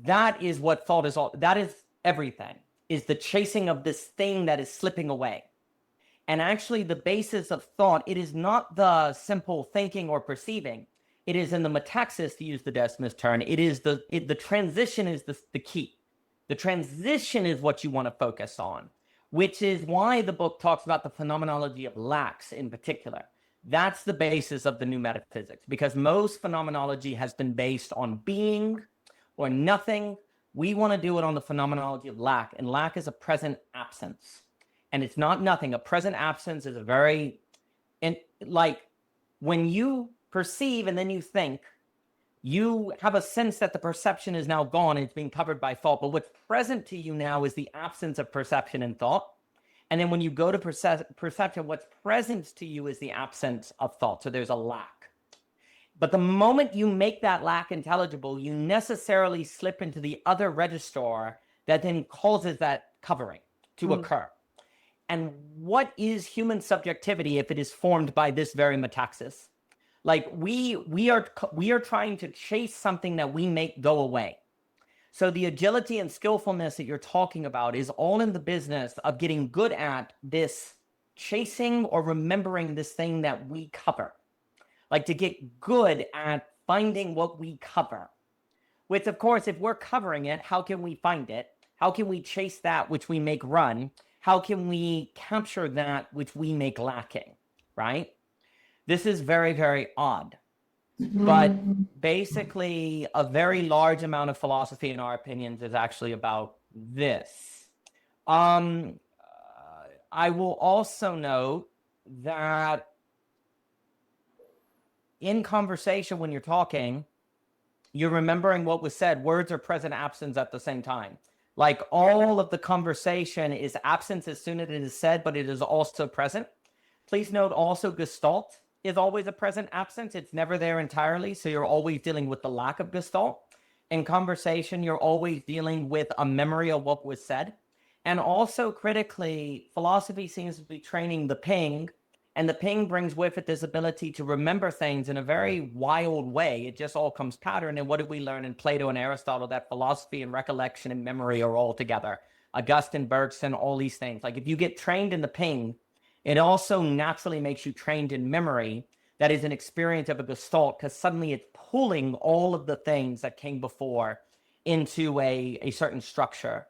That is what thought is all. That is everything, is the chasing of this thing that is slipping away. And actually the basis of thought, it is not the simple thinking or perceiving. It is in the metaxis, to use the Desmos term. It is the transition is the key. The transition is what you want to focus on, which is why the book talks about the phenomenology of lacks in particular. That's the basis of the new metaphysics, because most phenomenology has been based on being or nothing. We want to do it on the phenomenology of lack, and lack is a present absence. And it's not nothing. A present absence is like when you perceive and then you think, you have a sense that the perception is now gone and it's being covered by thought. But what's present to you now is the absence of perception and thought. And then when you go to perception, what's present to you is the absence of thought. So there's a lack. But the moment you make that lack intelligible, you necessarily slip into the other register that then causes that covering to occur. And what is human subjectivity if it is formed by this very metaxis? Like we are trying to chase something that we make go away. So the agility and skillfulness that you're talking about is all in the business of getting good at this chasing or remembering this thing that we cover. Like to get good at finding what we cover. Which, of course, if we're covering it, how can we find it? How can we chase that which we make run? How can we capture that which we make lacking, right? This is very, very odd. But basically, a very large amount of philosophy, in our opinions, is actually about this. I will also note that in conversation, when you're talking, you're remembering what was said. Words are present absence at the same time. Like all of the conversation is absence as soon as it is said, but it is also present. Please note also Gestalt is always a present absence. It's never there entirely. So you're always dealing with the lack of Gestalt. In conversation, you're always dealing with a memory of what was said. And also critically, philosophy seems to be training the ping, and the ping brings with it this ability to remember things in a very wild way. It just all comes pattern. And what did we learn in Plato and Aristotle? That philosophy and recollection and memory are all together. Augustine, Bergson, all these things. Like if you get trained in the ping, it also naturally makes you trained in memory. That is an experience of a Gestalt, because suddenly it's pulling all of the things that came before into a certain structure.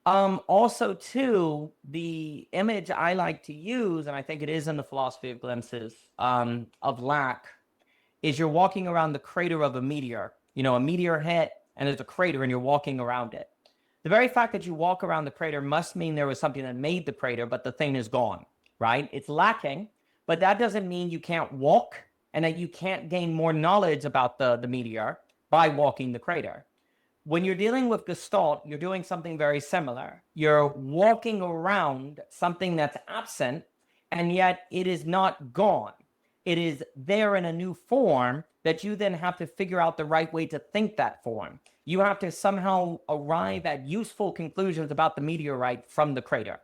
Also, too, the image I like to use, and I think it is in the philosophy of glimpses of lack, is you're walking around the crater of a meteor. You know, a meteor hit, and there's a crater, and you're walking around it. The very fact that you walk around the crater must mean there was something that made the crater, but the thing is gone. Right? It's lacking, but that doesn't mean you can't walk and that you can't gain more knowledge about the meteor by walking the crater. When you're dealing with Gestalt, you're doing something very similar. You're walking around something that's absent, and yet it is not gone. It is there in a new form that you then have to figure out the right way to think that form. You have to somehow arrive at useful conclusions about the meteorite from the crater.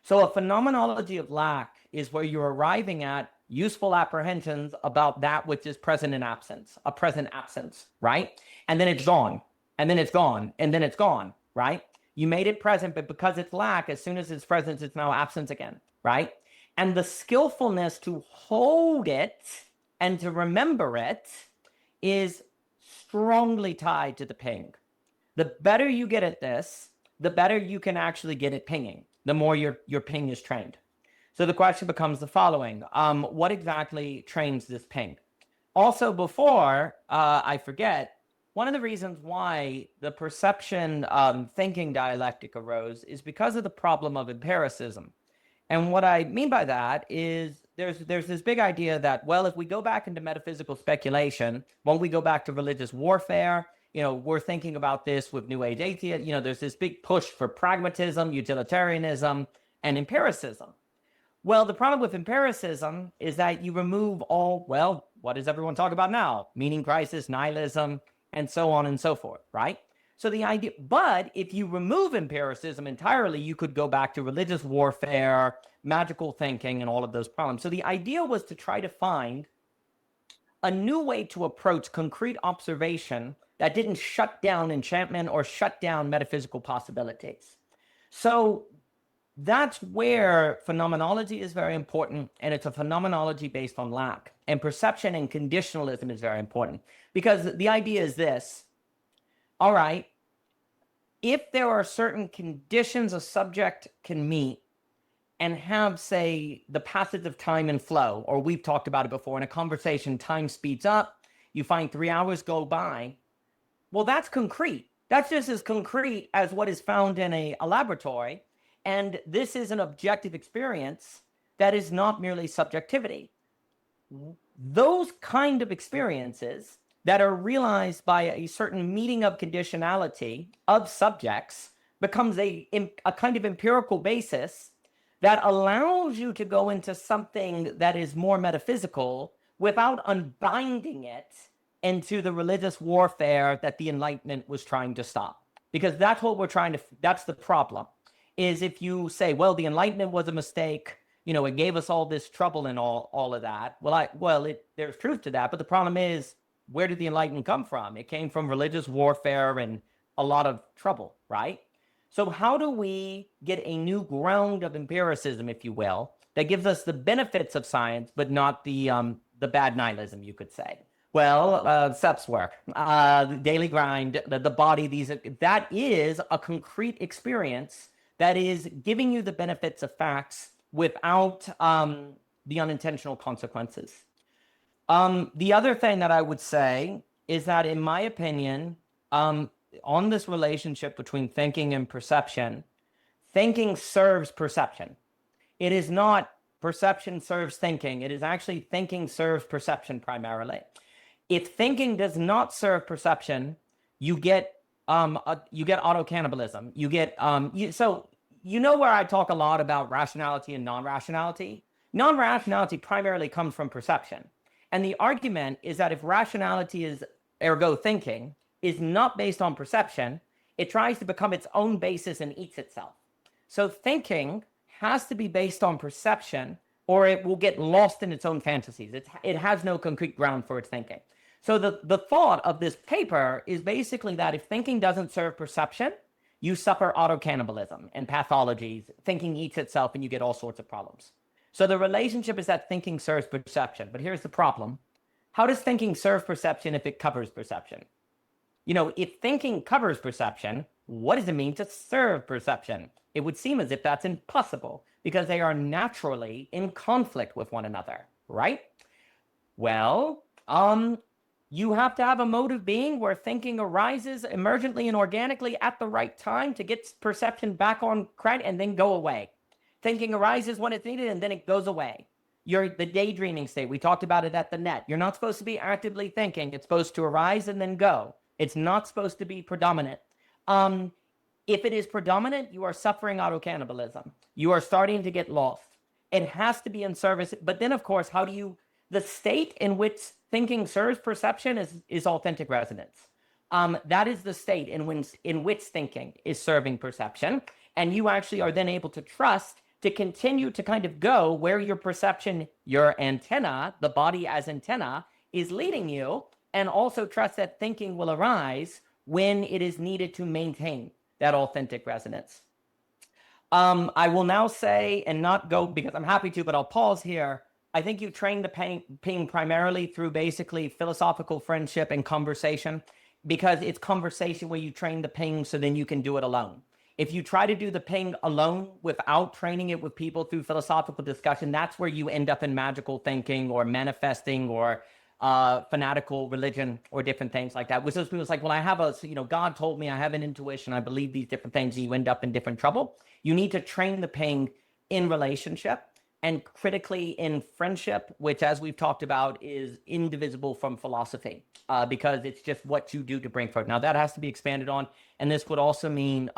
So a phenomenology of lack is where you're arriving at useful apprehensions about that which is present in absence, a present absence, right? And then it's gone, and then it's gone, and then it's gone, right? You made it present, but because it's lack, as soon as it's present, it's now absence again, right? And the skillfulness to hold it and to remember it is strongly tied to the ping. The better you get at this, the better you can actually get at pinging, the more your ping is trained. So the question becomes the following. What exactly trains this ping? Also, before I forget, one of the reasons why the perception thinking dialectic arose is because of the problem of empiricism. And what I mean by that is there's this big idea that, well, if we go back into metaphysical speculation, when we go back to religious warfare, we're thinking about this with New Age atheism, there's this big push for pragmatism, utilitarianism, and empiricism. Well, the problem with empiricism is that you remove all, well, what does everyone talk about now? Meaning crisis, nihilism, and so on and so forth, right? So the idea, but if you remove empiricism entirely, you could go back to religious warfare, magical thinking, and all of those problems. So the idea was to try to find a new way to approach concrete observation that didn't shut down enchantment or shut down metaphysical possibilities. So that's where phenomenology is very important, and it's a phenomenology based on lack. And perception and conditionalism is very important, because the idea is this. All right, if there are certain conditions a subject can meet and have, say, the passage of time and flow, or we've talked about it before in a conversation, time speeds up, you find 3 hours go by, well, that's concrete. That's just as concrete as what is found in a laboratory. And this is an objective experience that is not merely subjectivity. Those kind of experiences that are realized by a certain meeting of conditionality of subjects becomes a kind of empirical basis that allows you to go into something that is more metaphysical without unbinding it into the religious warfare that the Enlightenment was trying to stop. Because that's what we're trying to, that's the problem, is if you say, well, the Enlightenment was a mistake, it gave us all this trouble and all of that. There's truth to that, but the problem is, where did the Enlightenment come from? It came from religious warfare and a lot of trouble, right? So how do we get a new ground of empiricism, if you will, that gives us the benefits of science, but not the bad nihilism, you could say? Well, Seth's work, the daily grind, the body, that is a concrete experience that is giving you the benefits of facts without the unintentional consequences. The other thing that I would say is that, in my opinion, on this relationship between thinking and perception, thinking serves perception. It is not perception serves thinking. It is actually thinking serves perception primarily. If thinking does not serve perception, you get auto-cannibalism. You get so where I talk a lot about rationality and non-rationality? Non-rationality primarily comes from perception. And the argument is that if rationality is, ergo thinking, is not based on perception, it tries to become its own basis and eats itself. So thinking has to be based on perception, or it will get lost in its own fantasies. It has no concrete ground for its thinking. So the thought of this paper is basically that if thinking doesn't serve perception, you suffer auto-cannibalism and pathologies. Thinking eats itself and you get all sorts of problems. So the relationship is that thinking serves perception. But here's the problem. How does thinking serve perception if it covers perception? If thinking covers perception, what does it mean to serve perception? It would seem as if that's impossible because they are naturally in conflict with one another, right? Well, you have to have a mode of being where thinking arises emergently and organically at the right time to get perception back on track and then go away. Thinking arises when it's needed and then it goes away. You're the daydreaming state. We talked about it at the net. You're not supposed to be actively thinking. It's supposed to arise and then go. It's not supposed to be predominant. If it is predominant, you are suffering auto-cannibalism. You are starting to get lost. It has to be in service. But then, of course, the state in which thinking serves perception is authentic resonance. That is the state in which thinking is serving perception. And you actually are then able to trust to continue to kind of go where your perception, your antenna, the body as antenna, is leading you, and also trust that thinking will arise when it is needed to maintain that authentic resonance. I will now say, and not go because I'm happy to, but I'll pause here. I think you train the ping primarily through basically philosophical friendship and conversation, because it's conversation where you train the ping so then you can do it alone. If you try to do the ping alone without training it with people through philosophical discussion, that's where you end up in magical thinking or manifesting or fanatical religion or different things like that. Which those people, it's like, well, I have a, God told me I have an intuition, I believe these different things, and you end up in different trouble. You need to train the ping in relationship and critically in friendship, which, as we've talked about, is indivisible from philosophy, because it's just what you do to bring forth. Now, that has to be expanded on. And this would also mean,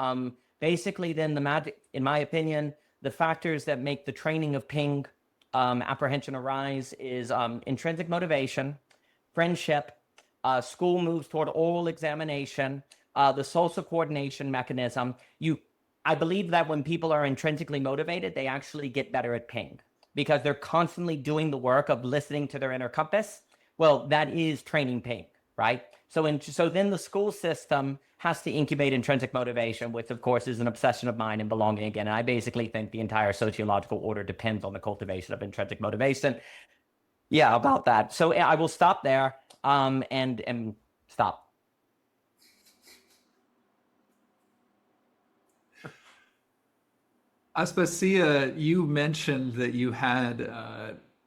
basically, then the magic, in my opinion, the factors that make the training of ping apprehension arise is intrinsic motivation, friendship, school moves toward oral examination, the social coordination mechanism. I believe that when people are intrinsically motivated, they actually get better at ping because they're constantly doing the work of listening to their inner compass. Well, that is training ping, right? So then the school system has to incubate intrinsic motivation, which of course is an obsession of mine and belonging again. And I basically think the entire sociological order depends on the cultivation of intrinsic motivation. Yeah, about that. So I will stop there and stop. Aspasia, you mentioned that you had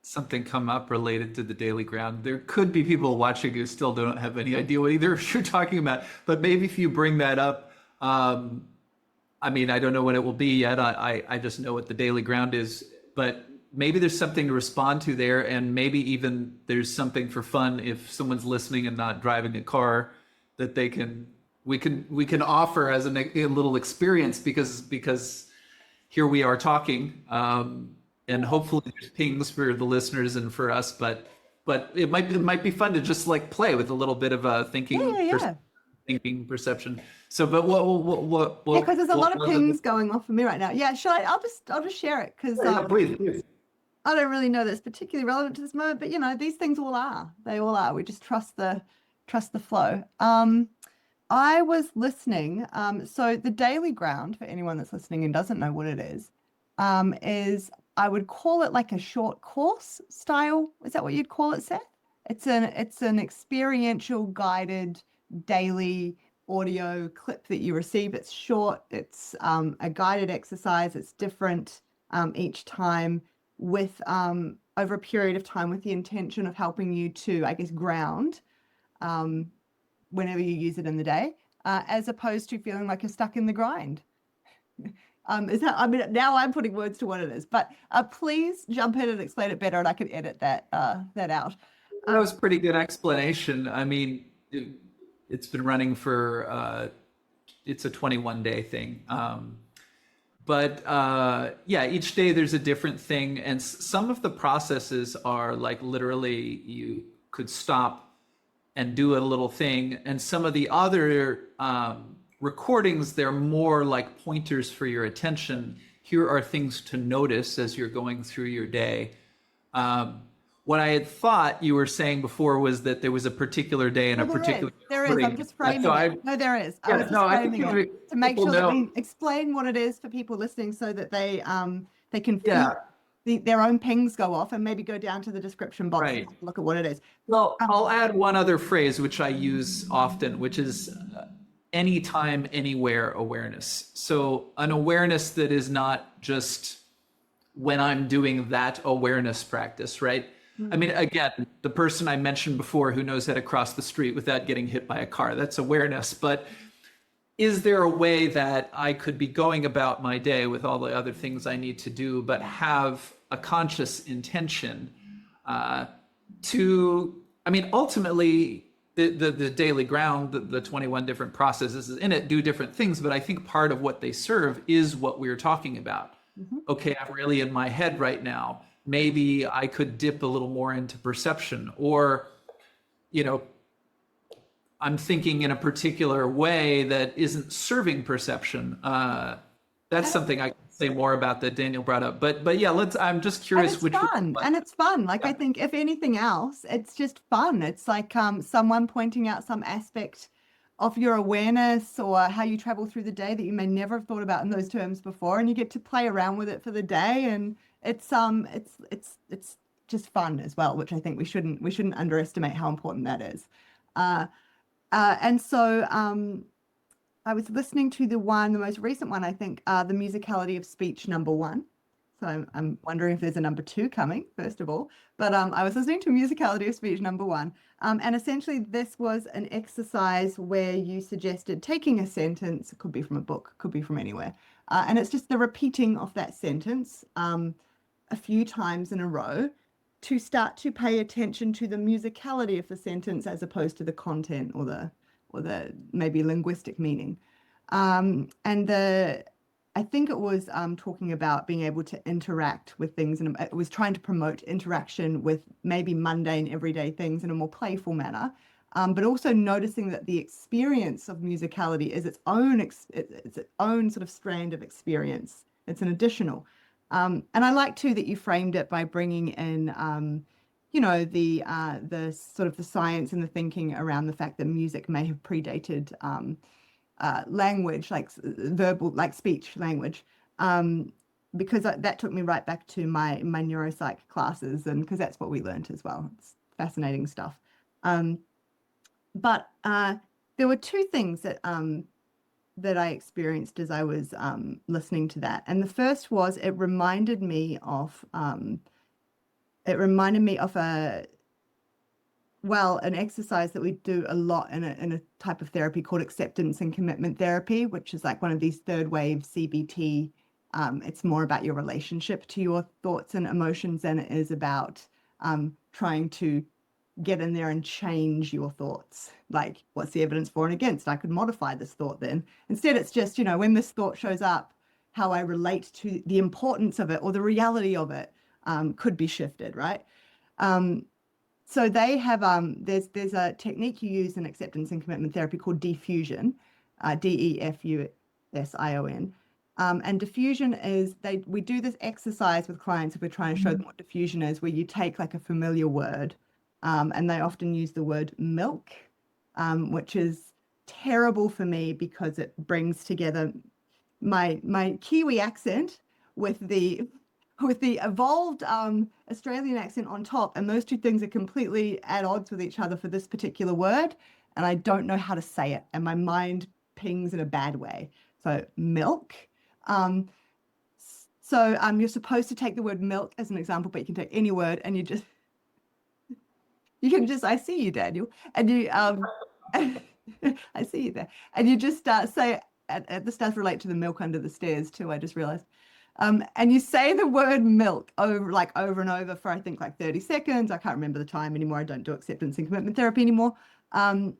something come up related to the daily ground. There could be people watching who still don't have any idea what either you're talking about, but maybe if you bring that up, I mean, I don't know when it will be yet. I just know what the daily ground is, but maybe there's something to respond to there, and maybe even there's something for fun if someone's listening and not driving a car that we can offer as a little experience because here we are talking, and hopefully there's pings for the listeners and for us, but it might be fun to just like play with a little bit of a thinking perception. So, but what because there's a lot of pings going off for me right now. Yeah, I'll just share it because please. I don't really know that's particularly relevant to this moment, but these things all are. They all are. We just trust the flow. I was listening. So the daily ground, for anyone that's listening and doesn't know what it is I would call it like a short course style. Is that what you'd call it, Seth? It's an experiential guided daily audio clip that you receive. It's short. It's a guided exercise. It's different each time with over a period of time with the intention of helping you to, I guess, ground whenever you use it in the day, as opposed to feeling like you're stuck in the grind. Now I'm putting words to what it is, but please jump in and explain it better, and I can edit that out. That was a pretty good explanation. I mean, it's been running for, it's a 21-day thing. But yeah, each day there's a different thing. And some of the processes are like literally you could stop and do a little thing. And some of the other recordings, they're more like pointers for your attention. Here are things to notice as you're going through your day. What I had thought you were saying before was that there was a particular day and a particular. There is. I'm just framing it. No, there is. I was just framing it to make sure that we explain what it is for people listening, so that they can feel their own pings go off, and maybe go down to the description box and look at what it is. Well, I'll add one other phrase which I use often, which is anytime, anywhere awareness. So an awareness that is not just when I'm doing that awareness practice, right? I mean, again, the person I mentioned before who knows how to cross the street without getting hit by a car, that's awareness. But is there a way that I could be going about my day with all the other things I need to do, but have a conscious intention ultimately the daily ground, the 21 different processes in it do different things, but I think part of what they serve is what we're talking about. Okay, I'm really in my head right now. Maybe I could dip a little more into perception, or, I'm thinking in a particular way that isn't serving perception. That's something I can say more about that Daniel brought up. But yeah, I'm just And curious it's which fun. And it's fun. Like, Yeah. I think if anything else, it's just fun. It's like someone pointing out some aspect of your awareness or how you travel through the day that you may never have thought about in those terms before, and you get to play around with it for the day. And it's just fun as well, which I think we shouldn't underestimate how important that is. Uh, and so I was listening to the most recent one, I think, the musicality of speech #1. So I'm wondering if there's a #2 coming, first of all. But I was listening to musicality of speech #1. And essentially this was an exercise where you suggested taking a sentence, it could be from a book, could be from anywhere. And it's just the repeating of that sentence a few times in a row to start to pay attention to the musicality of the sentence as opposed to the content or the maybe linguistic meaning. I think it was talking about being able to interact with things, and it was trying to promote interaction with maybe mundane everyday things in a more playful manner, but also noticing that the experience of musicality is its own sort of strand of experience. It's an additional. And I like too that you framed it by bringing in the sort of the science and the thinking around the fact that music may have predated language, like verbal, like speech language, because that took me right back to my neuropsych classes, and because that's what we learned as well. It's fascinating stuff. But there were two things that I experienced as I was listening to that, and the first was it reminded me of an exercise that we do a lot in a type of therapy called acceptance and commitment therapy, which is like one of these third wave CBT. It's more about your relationship to your thoughts and emotions than it is about trying to get in there and change your thoughts. Like, what's the evidence for and against? I could modify this thought then. Instead, it's just, when this thought shows up, how I relate to the importance of it or the reality of it could be shifted, right? So they have there's a technique you use in acceptance and commitment therapy called diffusion, DEFUSION. And diffusion is we do this exercise with clients if we're trying to show them what diffusion is, where you take like a familiar word, and they often use the word milk, which is terrible for me because it brings together my Kiwi accent with the evolved Australian accent on top, and those two things are completely at odds with each other for this particular word, and I don't know how to say it, and my mind pings in a bad way. So milk. You're supposed to take the word milk as an example, but you can take any word, and you can just, I see you, Daniel, and you I see you there, and you just say, and this does relate to the milk under the stairs too, I just realized. And you say the word milk over and over for I think like 30 seconds. I can't remember the time anymore. I don't do acceptance and commitment therapy anymore. And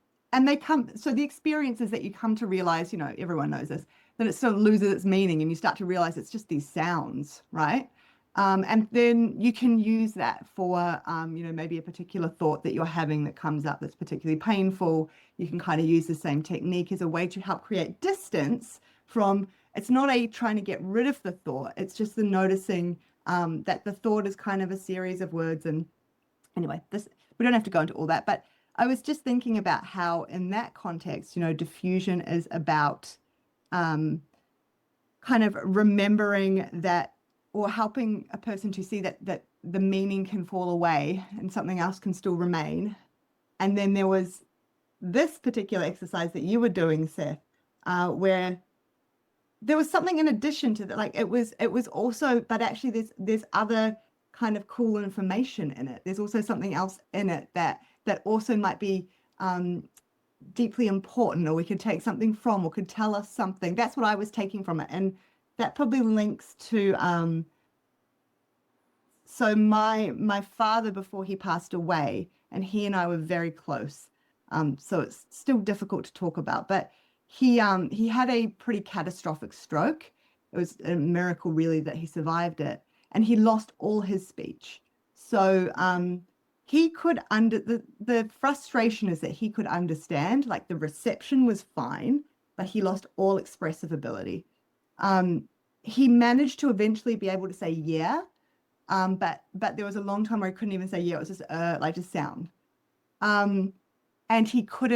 so the experience is that you come to realize, everyone knows this, that it sort of loses its meaning and you start to realize it's just these sounds, right? And then you can use that for, maybe a particular thought that you're having that comes up that's particularly painful. You can kind of use the same technique as a way to help create distance from. It's not trying to get rid of the thought. It's just the noticing that the thought is kind of a series of words. And anyway, we don't have to go into all that. But I was just thinking about how in that context, diffusion is about kind of remembering that, or helping a person to see that the meaning can fall away and something else can still remain. And then there was this particular exercise that you were doing, Seth, where there was something in addition to that, like it was also, but actually there's other kind of cool information in it. There's also something else in it that also might be deeply important, or we could take something from, or could tell us something. That's what I was taking from it. And that probably links to, so my father, before he passed away, and he and I were very close. So it's still difficult to talk about, but he had a pretty catastrophic stroke. It was a miracle, really, that he survived it, and he lost all his speech. So he could the frustration is that he could understand, like the reception was fine, but he lost all expressive ability. he managed to eventually be able to say yeah, but there was a long time where he couldn't even say yeah. It was just like just sound. And he could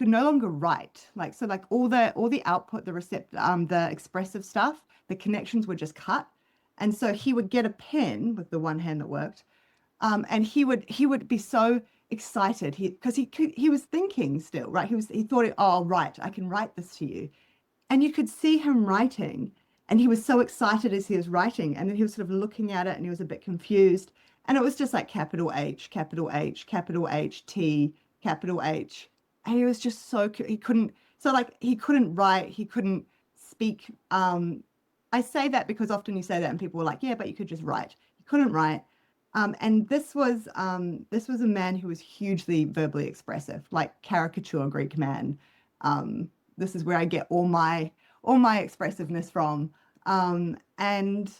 no longer write. Like, so like all the output, the expressive stuff, the connections were just cut. And so he would get a pen with the one hand that worked. And he would be so excited because he was thinking still, right? He thought, oh, right, I can write this to you. And you could see him writing, and he was so excited as he was writing, and then he was sort of looking at it and he was a bit confused. And it was just like capital H, capital H, capital H, T, capital H. And he was just he couldn't write, he couldn't speak. I say that because often you say that and people were like, yeah, but you could just write. He couldn't write. And this was a man who was hugely verbally expressive, like caricature Greek man. This is where I get all my expressiveness from. And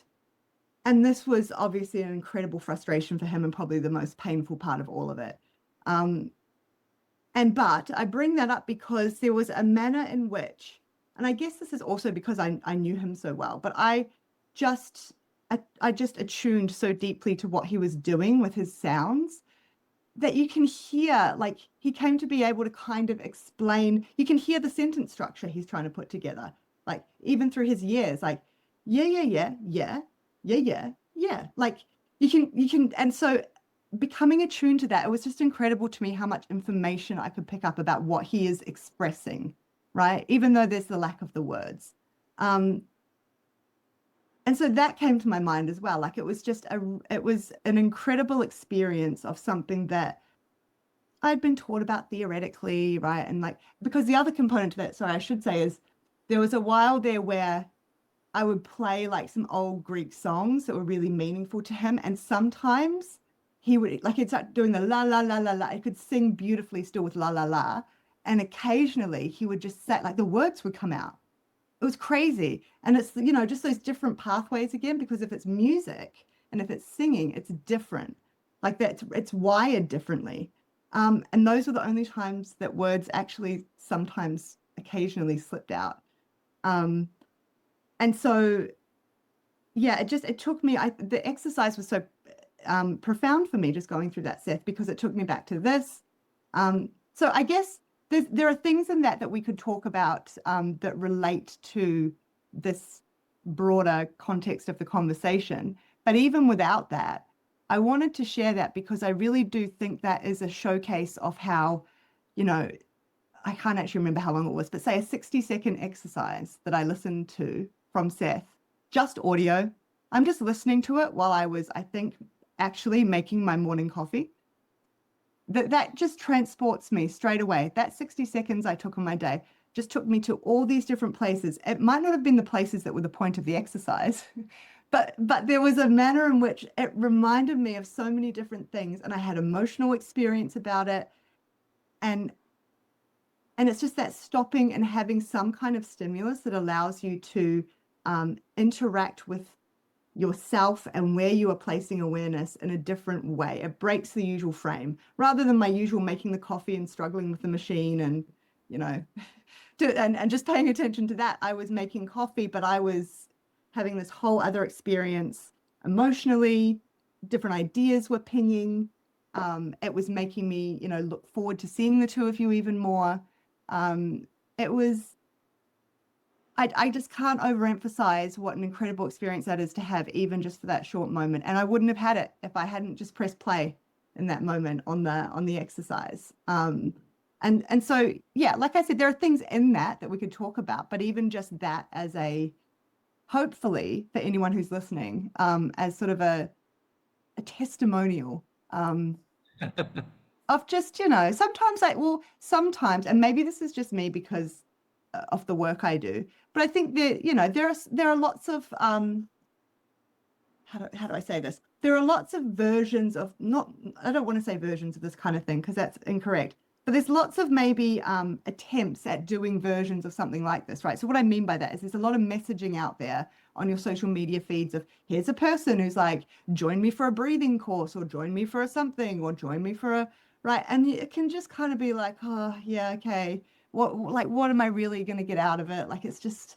this was obviously an incredible frustration for him and probably the most painful part of all of it. But I bring that up because there was a manner in which, and I guess this is also because I knew him so well, but I just attuned so deeply to what he was doing with his sounds that you can hear, like, he came to be able to kind of explain, you can hear the sentence structure he's trying to put together, like even through his years, like, yeah. Like you can, and so becoming attuned to that, it was just incredible to me how much information I could pick up about what he is expressing, right? Even though there's the lack of the words. And so that came to my mind as well. Like it was an incredible experience of something that I'd been taught about theoretically, right? And like, because the other component to that, sorry, I should say, is there was a while there where I would play like some old Greek songs that were really meaningful to him. And sometimes he would, like, he'd start doing the la, la, la, la, la. He could sing beautifully still with la, la, la. And occasionally he would just say, like, the words would come out. It was crazy. And it's, just those different pathways again, because if it's music and if it's singing, it's different. Like that, it's wired differently. And those were the only times that words actually sometimes occasionally slipped out. And so, yeah, it took me, the exercise was so profound for me just going through that, Seth, because it took me back to this. So I guess there are things in that we could talk about that relate to this broader context of the conversation. But even without that, I wanted to share that because I really do think that is a showcase of how, I can't actually remember how long it was, but say a 60-second exercise that I listened to from Seth, just audio. I'm just listening to it while I was, I think, actually making my morning coffee. That just transports me straight away. That 60 seconds I took on my day just took me to all these different places. It might not have been the places that were the point of the exercise, but there was a manner in which it reminded me of so many different things, and I had emotional experience about it. And it's just that stopping and having some kind of stimulus that allows you to interact with yourself and where you are placing awareness in a different way. It breaks the usual frame rather than my usual making the coffee and struggling with the machine and, and just paying attention to that. I was making coffee, but I was having this whole other experience emotionally. Different ideas were pinging. It was making me, look forward to seeing the two of you even more. It was, I just can't overemphasize what an incredible experience that is to have, even just for that short moment. And I wouldn't have had it if I hadn't just pressed play in that moment on the exercise. And so, yeah, like I said, there are things in that we could talk about, but even just that as hopefully for anyone who's listening, as sort of a testimonial of just, sometimes, and maybe this is just me because of the work I do, but I think that, there are lots of, how do I say this? There are lots of versions of, I don't want to say versions of this kind of thing because that's incorrect, but there's lots of maybe attempts at doing versions of something like this, right? So what I mean by that is there's a lot of messaging out there on your social media feeds of, here's a person who's like, join me for a breathing course, or join me for a something, or join me for a, right? And it can just kind of be like, oh yeah, okay. What am I really going to get out of it? Like, it's just,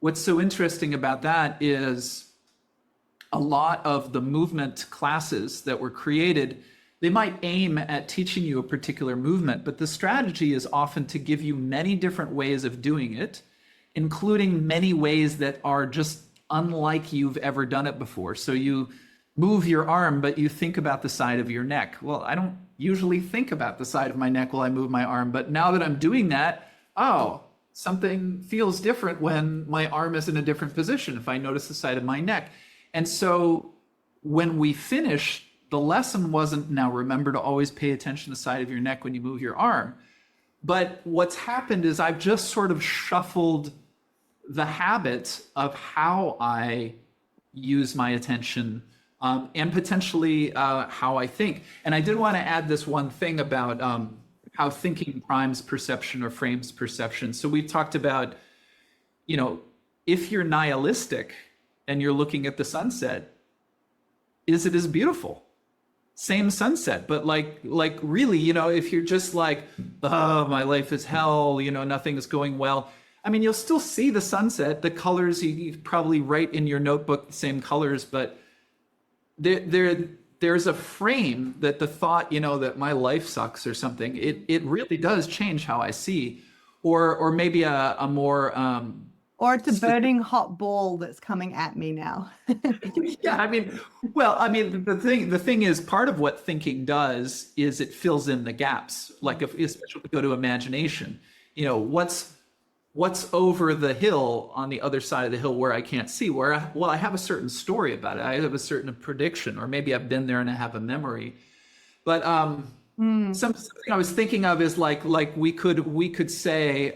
what's so interesting about that is a lot of the movement classes that were created, they might aim at teaching you a particular movement, but the strategy is often to give you many different ways of doing it, including many ways that are just unlike you've ever done it before. So you move your arm, but you think about the side of your neck. Well, I don't usually think about the side of my neck while I move my arm, but now that I'm doing that, oh, something feels different when my arm is in a different position, if I notice the side of my neck. And so when we finish, the lesson wasn't, now remember to always pay attention to the side of your neck when you move your arm. But what's happened is I've just sort of shuffled the habits of how I use my attention, and potentially how I think. And I did want to add this one thing about how thinking primes perception or frames perception. So we've talked about, if you're nihilistic and you're looking at the sunset, is it as beautiful? Same sunset, but like really, if you're just like, oh, my life is hell, nothing is going well. I mean, you'll still see the sunset, the colors, you probably write in your notebook the same colors, but there's a frame that the thought, that my life sucks or something, it really does change how I see, or maybe a more or it's a burning hot ball that's coming at me now. Yeah, the thing is, part of what thinking does is it fills in the gaps. Like especially if we go to imagination, what's over the hill on the other side of the hill where I can't see, I have a certain story about it. I have a certain prediction, or maybe I've been there and I have a memory. But something I was thinking of is like we could say,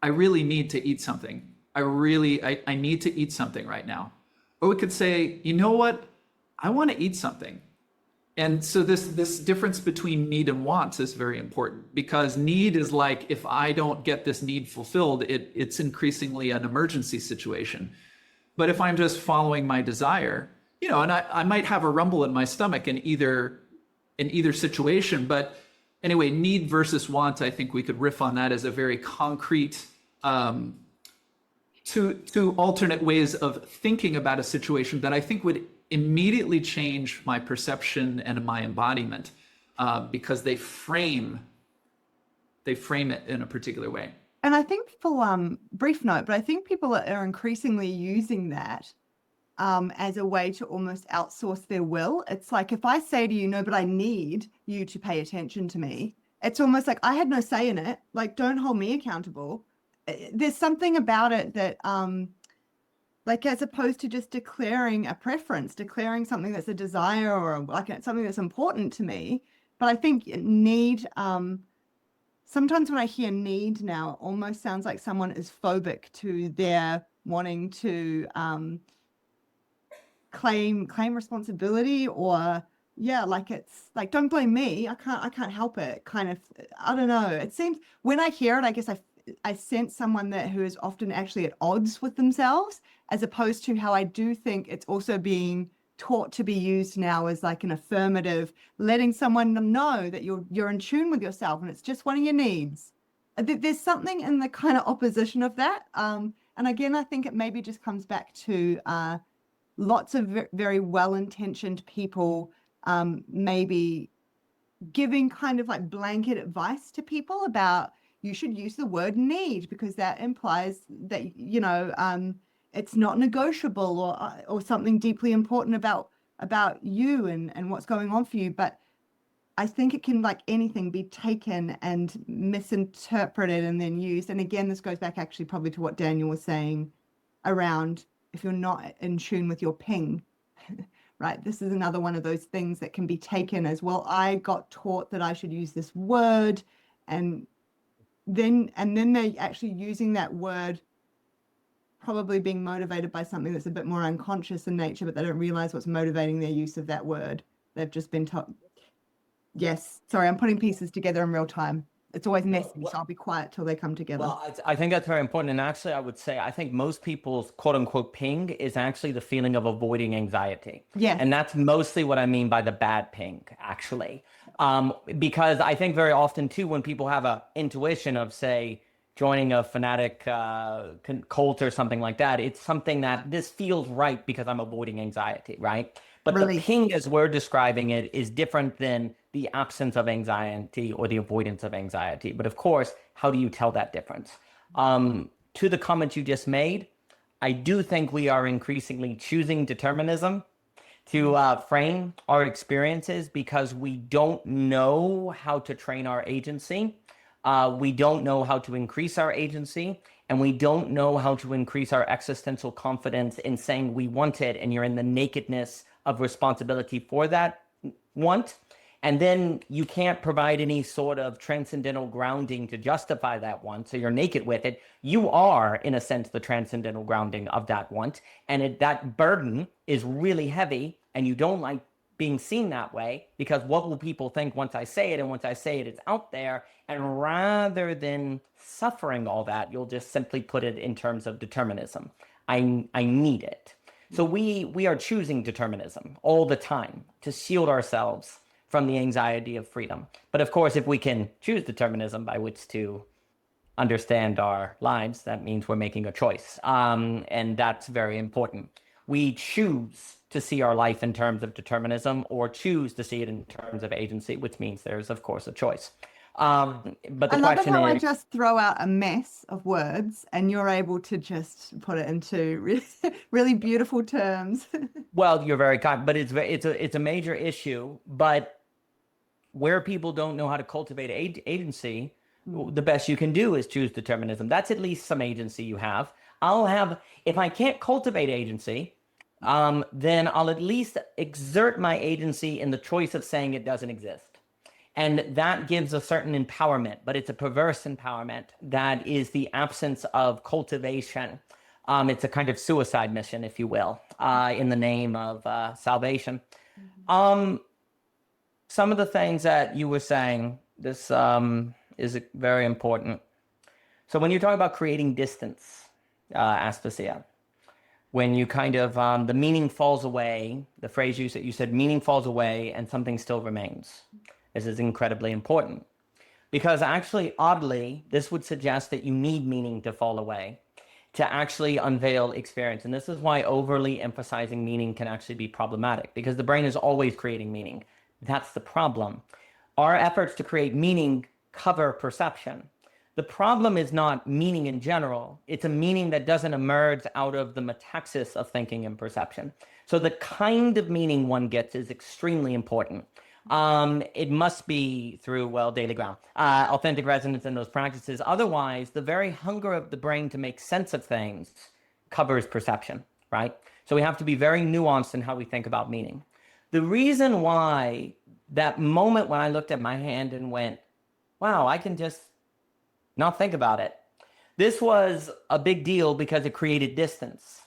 I really need to eat something. I need to eat something right now. Or we could say, you know what? I want to eat something. And so this difference between need and wants is very important, because need is like, if I don't get this need fulfilled, it's increasingly an emergency situation. But if I'm just following my desire, and I might have a rumble in my stomach in either situation, but anyway, need versus want, I think we could riff on that as a very concrete two alternate ways of thinking about a situation that I think would immediately change my perception and my embodiment, because they frame it in a particular way. And I think people, brief note, but I think people are increasingly using that as a way to almost outsource their will. It's like, if I say to you, no, but I need you to pay attention to me, it's almost like I had no say in it. Like, don't hold me accountable. There's something about it that, like, as opposed to just declaring a preference, declaring something that's a desire or like something that's important to me. But I think need, sometimes when I hear need now, it almost sounds like someone is phobic to their wanting to claim responsibility, or like, it's like, don't blame me, I can't help it, kind of. I don't know, it seems, when I hear it, I guess I sense someone who is often actually at odds with themselves, as opposed to how I do think it's also being taught to be used now as like an affirmative, letting someone know that you're in tune with yourself and it's just one of your needs. There's something in the kind of opposition of that. And again, I think it maybe just comes back to lots of very well-intentioned people maybe giving kind of like blanket advice to people about, you should use the word need because that implies that, it's not negotiable, or something deeply important about you and what's going on for you. But I think it can, like anything, be taken and misinterpreted and then used. And again, this goes back actually probably to what Daniel was saying around, if you're not in tune with your ping, right? This is another one of those things that can be taken as, well, I got taught that I should use this word, and then they're actually using that word, probably being motivated by something that's a bit more unconscious in nature, but they don't realize what's motivating their use of that word. They've just been taught. Yes, sorry, I'm putting pieces together in real time. It's always messy, so I'll be quiet till they come together. Well, I think that's very important. And actually, I would say, I think most people's quote unquote ping is actually the feeling of avoiding anxiety. Yeah. And that's mostly what I mean by the bad ping, actually. Because I think very often too, when people have a intuition of, say, joining a fanatic cult or something like that. It's something that this feels right because I'm avoiding anxiety, right? But the Relief. ping, as we're describing it, is different than the absence of anxiety or the avoidance of anxiety. But of course, how do you tell that difference? To the comment you just made, I do think we are increasingly choosing determinism to frame our experiences because we don't know how to train our agency. We don't know how to increase our agency, and we don't know how to increase our existential confidence in saying we want it, and you're in the nakedness of responsibility for that want. And then you can't provide any sort of transcendental grounding to justify that want. So you're naked with it. You are, in a sense, the transcendental grounding of that want. And that burden is really heavy, and you don't like being seen that way because what will people think once I say it? And once I say it, it's out there. And rather than suffering all that, you'll just simply put it in terms of determinism. I need it. So we are choosing determinism all the time to shield ourselves from the anxiety of freedom. But of course, if we can choose determinism by which to understand our lives, that means we're making a choice. And that's very important. We choose to see our life in terms of determinism or choose to see it in terms of agency, which means there's, of course, a choice. But the I love it question how I is, just throw out a mess of words and you're able to just put it into really, really beautiful terms. well, you're very kind, but it's a major issue. But where people don't know how to cultivate agency, the best you can do is choose determinism. That's at least some agency you have. If I can't cultivate agency, then I'll at least exert my agency in the choice of saying it doesn't exist. And that gives a certain empowerment, but it's a perverse empowerment that is the absence of cultivation. It's a kind of suicide mission, if you will, in the name of salvation. Some of the things that you were saying, this is very important. So when you talk about creating distance, Aspasia, when you kind of, the meaning falls away, the phrase you said, meaning falls away and something still remains. This is incredibly important because actually, oddly, this would suggest that you need meaning to fall away to actually unveil experience. And this is why overly emphasizing meaning can actually be problematic because the brain is always creating meaning. That's the problem. Our efforts to create meaning cover perception. The problem is not meaning in general. It's a meaning that doesn't emerge out of the metaxis of thinking and perception. So the kind of meaning one gets is extremely important. It must be through, daily ground, authentic resonance in those practices. Otherwise, the very hunger of the brain to make sense of things covers perception, right? So we have to be very nuanced in how we think about meaning. The reason why that moment when I looked at my hand and went, wow, I can just not think about it. This was a big deal because it created distance.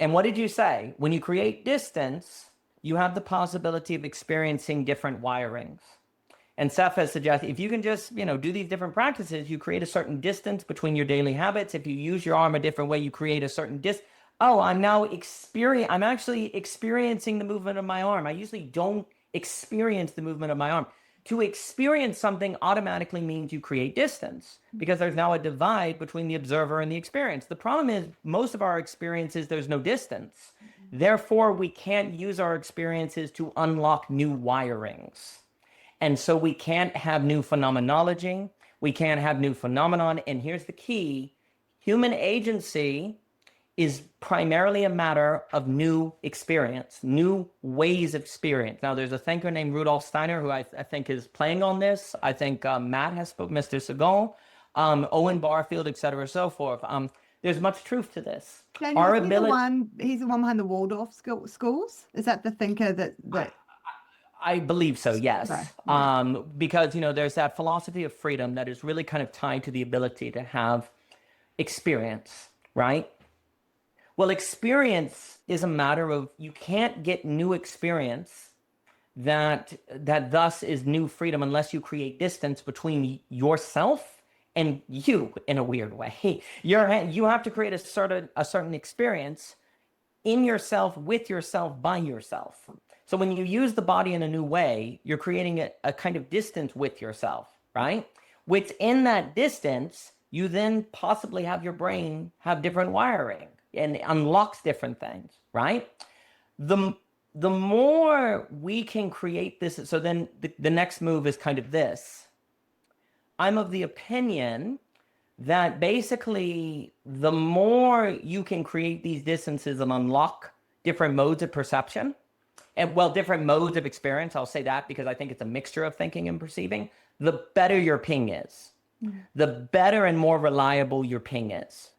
And what did you say? When you create distance, you have the possibility of experiencing different wirings. And Seth has suggested if you can just, do these different practices, you create a certain distance between your daily habits. If you use your arm a different way, you create a certain distance. Oh, I'm actually experiencing the movement of my arm. I usually don't experience the movement of my arm. To experience something automatically means you create distance because there's now a divide between the observer and the experience. The problem is most of our experiences, there's no distance. Therefore, we can't use our experiences to unlock new wirings. And so we can't have new phenomenology. We can't have new phenomenon. And here's the key. Human agency is primarily a matter of new experience, new ways of experience. Now, there's a thinker named Rudolf Steiner who I think is playing on this. I think Matt has spoken, Mr. Segal, Owen Barfield, et cetera, so forth. There's much truth to this. Daniel, Our he's ability. he's the one behind the Waldorf schools. Is that the thinker that? I believe so, yes. Right. Because, there's that philosophy of freedom that is really kind of tied to the ability to have experience, right? Well, experience is a matter of you can't get new experience that thus is new freedom unless you create distance between yourself and you in a weird way. You have to create a certain experience in yourself, with yourself, by yourself. So when you use the body in a new way, you're creating a kind of distance with yourself, right? Within that distance, you then possibly have your brain have different wiring and it unlocks different things, right? The more we can create this, so then the next move is kind of this. I'm of the opinion that basically the more you can create these distances and unlock different modes of perception, and well, different modes of experience, I'll say that because I think it's a mixture of thinking and perceiving, the better your ping is. The better and more reliable your ping is.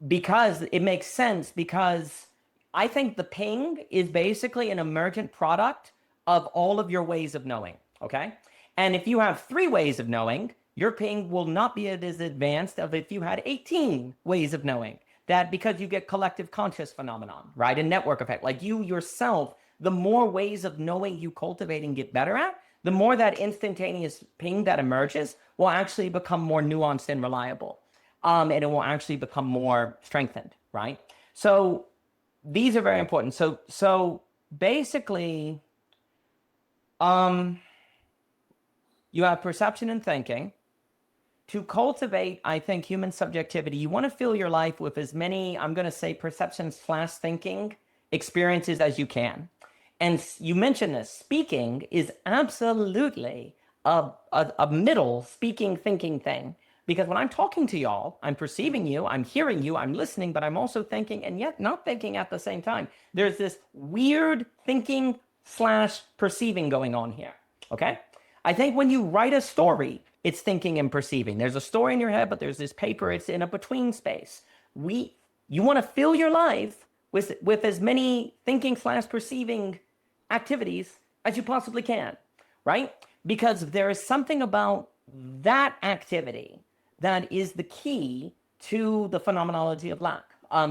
Because it makes sense, because I think the ping is basically an emergent product of all of your ways of knowing, okay? And if you have 3 ways of knowing, your ping will not be as advanced as if you had 18 ways of knowing. That because you get collective conscious phenomenon, right? A network effect. Like you yourself, the more ways of knowing you cultivate and get better at, the more that instantaneous ping that emerges will actually become more nuanced and reliable. And it will actually become more strengthened, right? So these are very important. So basically, you have perception and thinking. To cultivate, I think, human subjectivity, you want to fill your life with as many, I'm going to say, perception/thinking experiences as you can. And you mentioned this, speaking is absolutely a middle speaking, thinking thing. Because when I'm talking to y'all, I'm perceiving you, I'm hearing you, I'm listening, but I'm also thinking and yet not thinking at the same time. There's this weird thinking/perceiving going on here, okay? I think when you write a story, it's thinking and perceiving. There's a story in your head, but there's this paper, it's in a between space. You want to fill your life with as many thinking/perceiving activities as you possibly can, right? Because there is something about that activity that is the key to the phenomenology of lack,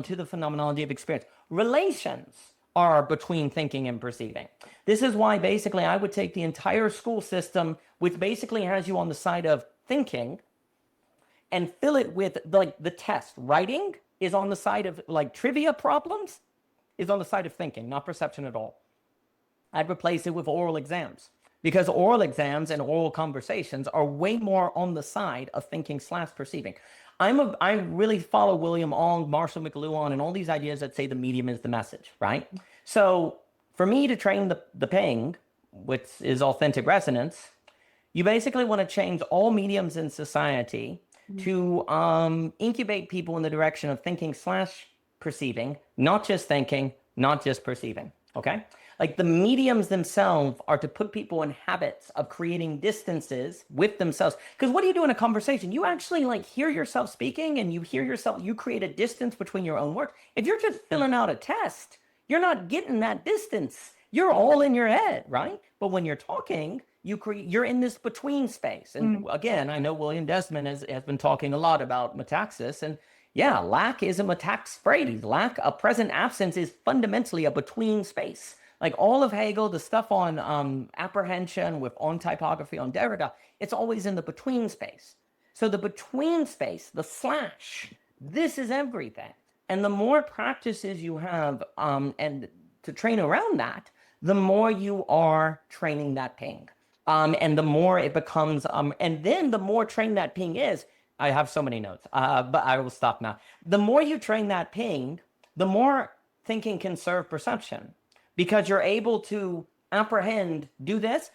to the phenomenology of experience. Relations are between thinking and perceiving. This is why basically I would take the entire school system, which basically has you on the side of thinking, and fill it with like the test. Writing is on the side of like trivia problems, is on the side of thinking, not perception at all. I'd replace it with oral exams, because oral exams and oral conversations are way more on the side of thinking/perceiving. I really follow William Ong, Marshall McLuhan, and all these ideas that say the medium is the message, right? So for me to train the ping, which is authentic resonance, you basically want to change all mediums in society to incubate people in the direction of thinking/perceiving, not just thinking, not just perceiving, okay? Like the mediums themselves are to put people in habits of creating distances with themselves. Because what do you do in a conversation? You actually like hear yourself speaking and you hear yourself, you create a distance between your own words. If you're just filling out a test, you're not getting that distance. You're all in your head, right? But when you're talking, you're in this between space. And again, I know William Desmond has been talking a lot about metaxis, and yeah, lack is a metax phrase. Lack, a present absence, is fundamentally a between space. Like all of Hegel, the stuff on apprehension with on typography on Derrida, it's always in the between space. So the between space, the slash, this is everything. And the more practices you have and to train around that, the more you are training that ping. And the more it becomes, and then the more trained that ping is, I have so many notes, but I will stop now. The more you train that ping, the more thinking can serve perception. Because you're able to apprehend, do this.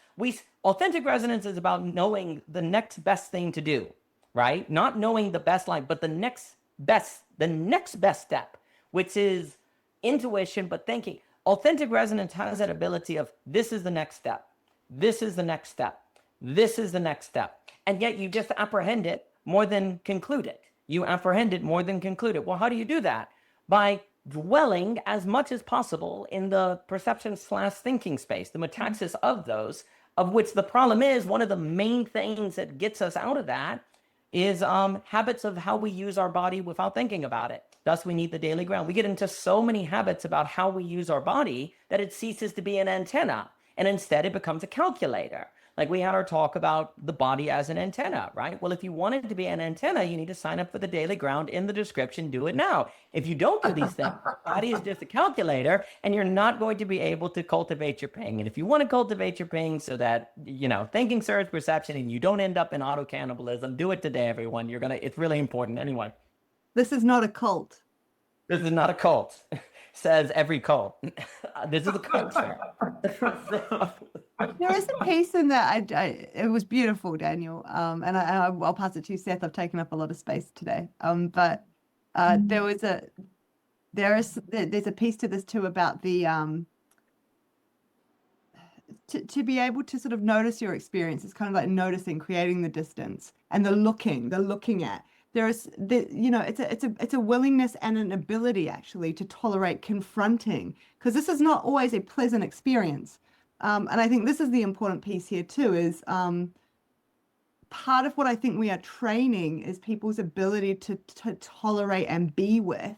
Authentic resonance is about knowing the next best thing to do, right? Not knowing the best line, but the next best step, which is intuition, but thinking. Authentic resonance has that ability of this is the next step. This is the next step. This is the next step. And yet you just apprehend it more than conclude it. You apprehend it more than conclude it. Well, how do you do that? By dwelling as much as possible in the perception/thinking space, the metaxis of those, of which the problem is one of the main things that gets us out of that is habits of how we use our body without thinking about it. Thus, we need the daily ground. We get into so many habits about how we use our body that it ceases to be an antenna, and instead it becomes a calculator. Like we had our talk about the body as an antenna, right? Well, if you want it to be an antenna, you need to sign up for the daily ground in the description. Do it now. If you don't do these things, your body is just a calculator and you're not going to be able to cultivate your ping. And if you want to cultivate your ping so that, thinking serves perception and you don't end up in auto cannibalism, do it today, everyone. It's really important anyway. This is not a cult. This is not a cult, says every cult. This is a culture. There is a piece in that it was beautiful, Daniel. And I'll pass it to you, Seth. I've taken up a lot of space today. But there's a piece to this too about the to be able to sort of notice your experience. It's kind of like noticing, creating the distance, and the looking at. It's a willingness and an ability actually to tolerate confronting, because this is not always a pleasant experience. And I think this is the important piece here too, is part of what I think we are training is people's ability to tolerate and be with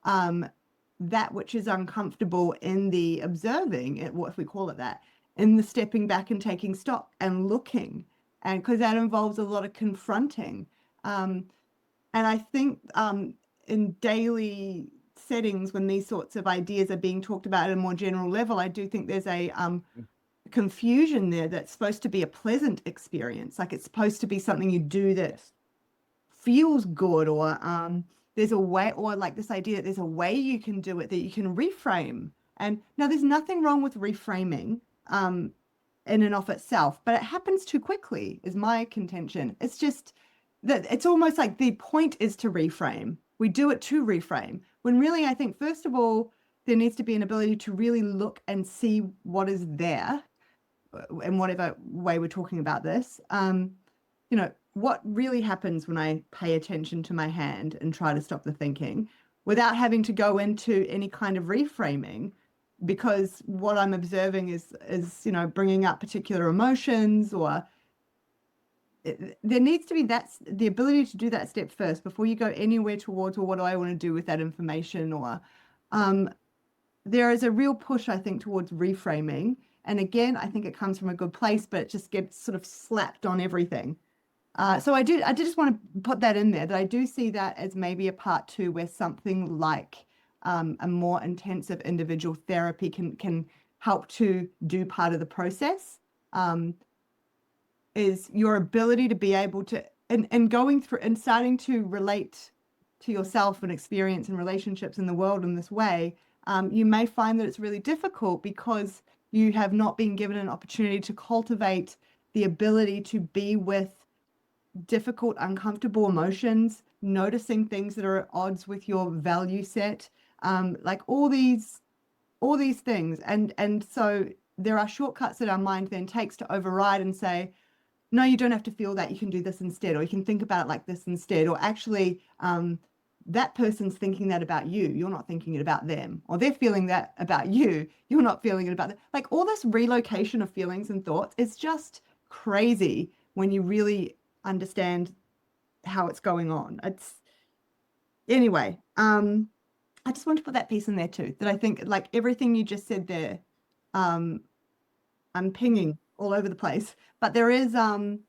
that which is uncomfortable in the observing, if we call it that, in the stepping back and taking stock and looking, and because that involves a lot of confronting. And I think in daily settings, when these sorts of ideas are being talked about at a more general level, I do think there's a confusion there that's supposed to be a pleasant experience. Like it's supposed to be something you do that feels good, or there's a way, or like this idea that there's a way you can do it, that you can reframe. And now there's nothing wrong with reframing in and of itself, but it happens too quickly is my contention. It's just that it's almost like the point is to reframe. We do it to reframe, when really I think, first of all, there needs to be an ability to really look and see what is there in whatever way we're talking about this. What really happens when I pay attention to my hand and try to stop the thinking without having to go into any kind of reframing, because what I'm observing is bringing up particular emotions, or there needs to be the ability to do that step first before you go anywhere towards, well, what do I want to do with that information? Or there is a real push, I think, towards reframing. And again, I think it comes from a good place, but it just gets sort of slapped on everything. So I did just want to put that in there, that I do see that as maybe a part two, where something like a more intensive individual therapy can help to do part of the process. Is your ability to be able to, and going through and starting to relate to yourself and experience and relationships in the world in this way. You may find that it's really difficult because you have not been given an opportunity to cultivate the ability to be with difficult, uncomfortable emotions, noticing things that are at odds with your value set, like all these things. And so there are shortcuts that our mind then takes to override and say, no, you don't have to feel that, you can do this instead, or you can think about it like this instead, or actually that person's thinking that about you, you're not thinking it about them, or they're feeling that about you, you're not feeling it about them. Like all this relocation of feelings and thoughts is just crazy when you really understand how it's going on. Anyway, I just want to put that piece in there too, that I think like everything you just said there, I'm pinging all over the place, but there is an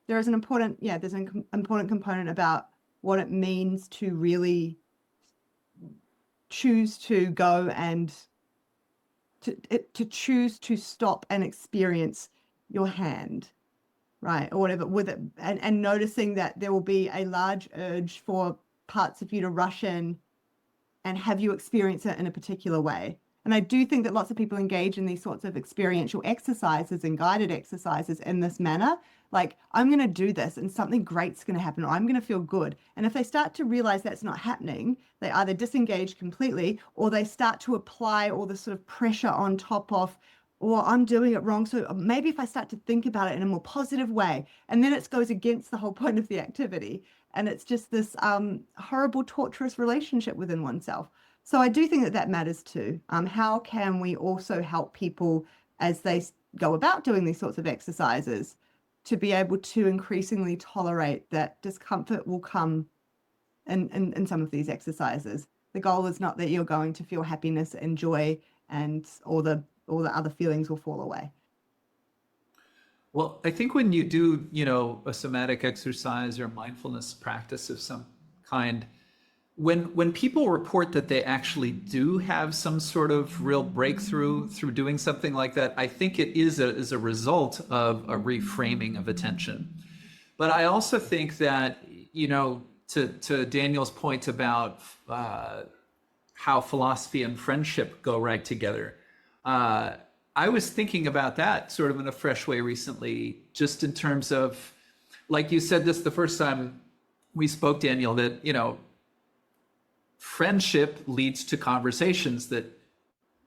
important, there's an important component about what it means to really choose to go and to choose to stop and experience your hand, right, or whatever, with it, and noticing that there will be a large urge for parts of you to rush in and have you experience it in a particular way. And I do think that lots of people engage in these sorts of experiential exercises and guided exercises in this manner. Like, I'm going to do this and something great's going to happen, or I'm going to feel good. And if they start to realize that's not happening, they either disengage completely, or they start to apply all this sort of pressure on top of, or I'm doing it wrong, so maybe if I start to think about it in a more positive way, and then it goes against the whole point of the activity. And it's just this horrible, torturous relationship within oneself. So I do think that that matters too. How can we also help people as they go about doing these sorts of exercises to be able to increasingly tolerate that discomfort will come in some of these exercises? The goal is not that you're going to feel happiness and joy and all the other feelings will fall away. Well, I think when you do, a somatic exercise or mindfulness practice of some kind, when people report that they actually do have some sort of real breakthrough through doing something like that, I think it is a result of a reframing of attention. But I also think that, to Daniel's point about how philosophy and friendship go right together, I was thinking about that sort of in a fresh way recently, just in terms of, like you said this the first time we spoke, Daniel, that, friendship leads to conversations that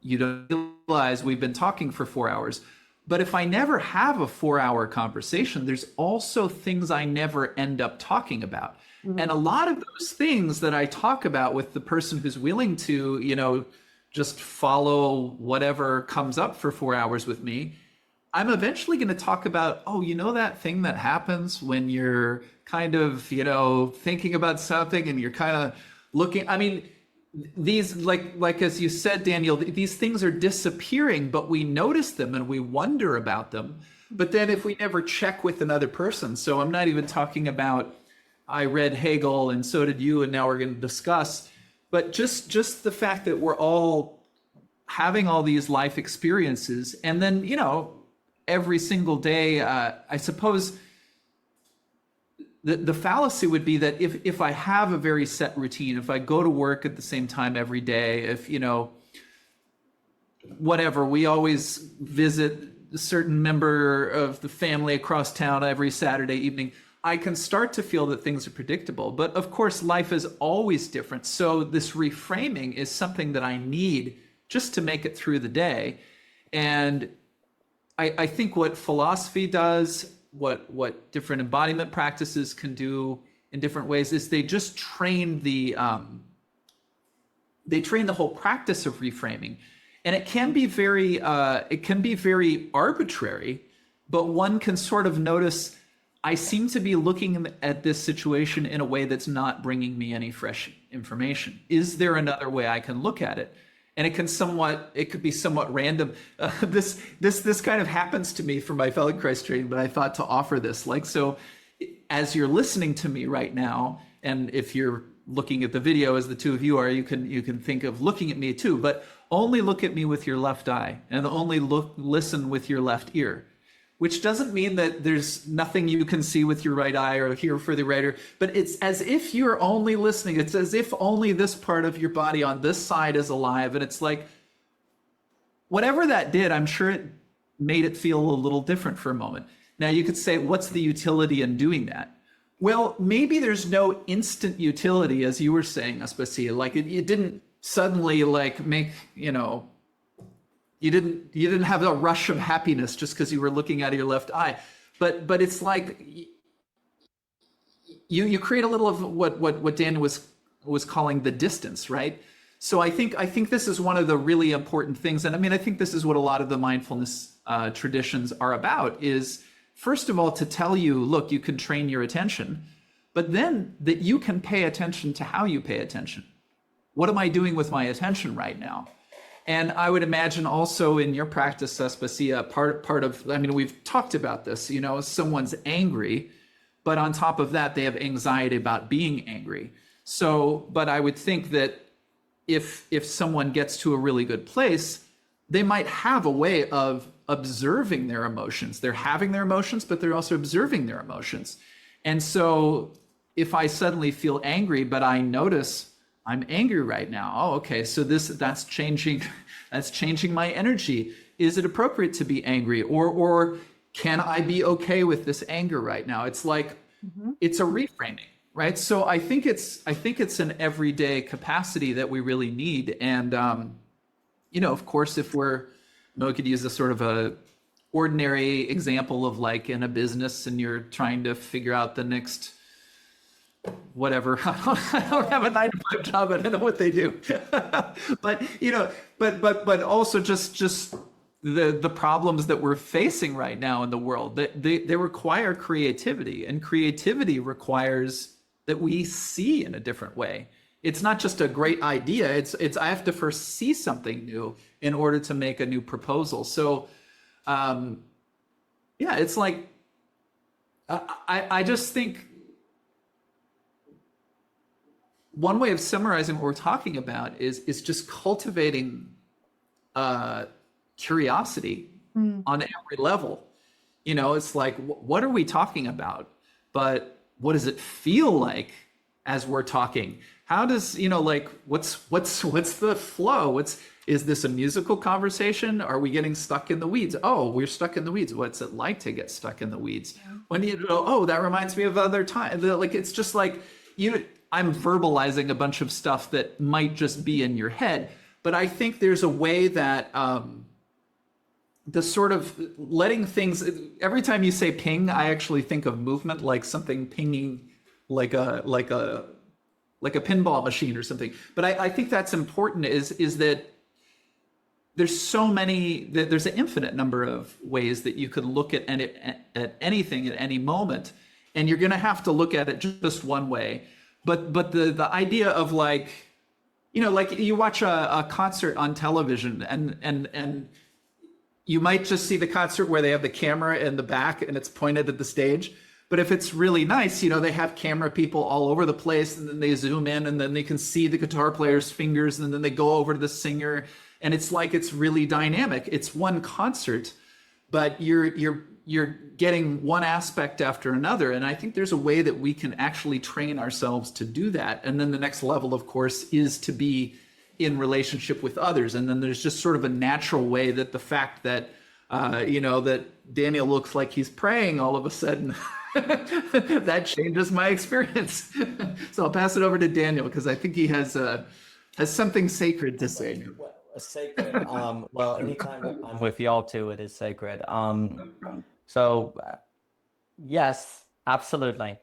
you don't realize we've been talking for 4 hours. But if I never have a 4-hour conversation, there's also things I never end up talking about. Mm-hmm. And a lot of those things that I talk about with the person who's willing to, just follow whatever comes up for 4 hours with me, I'm eventually going to talk about, that thing that happens when you're kind of, thinking about something and you're kind of looking. I mean, these, like as you said, Daniel, these things are disappearing, but we notice them and we wonder about them. But then if we never check with another person, so I'm not even talking about, I read Hegel and so did you, and now we're going to discuss, but just the fact that we're all having all these life experiences, and then, every single day, I suppose the fallacy would be that if I have a very set routine, if I go to work at the same time every day, if, whatever, we always visit a certain member of the family across town every Saturday evening, I can start to feel that things are predictable. But of course, life is always different. So this reframing is something that I need just to make it through the day. And I think what philosophy does, what different embodiment practices can do in different ways, is they just train the whole practice of reframing. And it can be very arbitrary, but one can sort of notice, I seem to be looking at this situation in a way that's not bringing me any fresh information. Is there another way I can look at it? And it could be somewhat random. This kind of happens to me for my Feldenkrais training, but I thought to offer this. So as you're listening to me right now, and if you're looking at the video as the two of you are, you can think of looking at me too, but only look at me with your left eye and only listen with your left ear. Which doesn't mean that there's nothing you can see with your right eye or hear for the right ear, but it's as if you're only listening. It's as if only this part of your body on this side is alive. And it's like, whatever that did, I'm sure it made it feel a little different for a moment. Now you could say, what's the utility in doing that? Well, maybe there's no instant utility, as you were saying, Aspasia. Like it didn't suddenly make, you didn't have a rush of happiness just because you were looking out of your left eye, but it's like you create a little of what Dan was calling the distance, right? So I think this is one of the really important things, and I mean I think this is what a lot of the mindfulness traditions are about. Is first of all to tell you, look, you can train your attention, but then that you can pay attention to how you pay attention. What am I doing with my attention right now? And I would imagine also in your practice, Aspasia, part of, I mean, we've talked about this, someone's angry, but on top of that, they have anxiety about being angry. So, but I would think that if someone gets to a really good place, they might have a way of observing their emotions. They're having their emotions, but they're also observing their emotions. And so if I suddenly feel angry, but I notice I'm angry right now. Oh, okay. So that's changing my energy. Is it appropriate to be angry? Or can I be okay with this anger right now? It's like, It's a reframing, right? So I think it's an everyday capacity that we really need. And, of course, if we could use a sort of a ordinary example of like in a business and you're trying to figure out the next whatever. I don't have a 9-to-5 job. I don't know what they do. but also just the problems that we're facing right now in the world, they require creativity, and creativity requires that we see in a different way. It's not just a great idea. It's I have to first see something new in order to make a new proposal. So Yeah, it's like, I just think one way of summarizing what we're talking about is just cultivating curiosity on every level. You know, it's like, what are we talking about? But what does it feel like as we're talking? How does, you know, like, what's the flow? Is this a musical conversation? Are we getting stuck in the weeds? Oh, we're stuck in the weeds. What's it like to get stuck in the weeds? When you know, oh, that reminds me of other time. Like, it's just like, I'm verbalizing a bunch of stuff that might just be in your head. But I think there's a way that the sort of letting things, every time you say ping, I actually think of movement, like something pinging, like a pinball machine or something. But I think that's important is that there's there's an infinite number of ways that you could look at anything at any moment, and you're going to have to look at it just one way. But the idea of, like, you know, like you watch a concert on television, and you might just see the concert where they have the camera in the back and it's pointed at the stage. But if it's really nice, you know, they have camera people all over the place, and then they zoom in, and then they can see the guitar player's fingers, and then they go over to the singer, and it's like, it's really dynamic. It's one concert, but you're getting one aspect after another. And I think there's a way that we can actually train ourselves to do that. And then the next level, of course, is to be in relationship with others. And then there's just sort of a natural way that the fact that, you know, that Daniel looks like he's praying all of a sudden, that changes my experience. So I'll pass it over to Daniel, because I think he has something sacred to say. Sacred. Well, anytime I'm with y'all too, it is sacred. So yes, absolutely.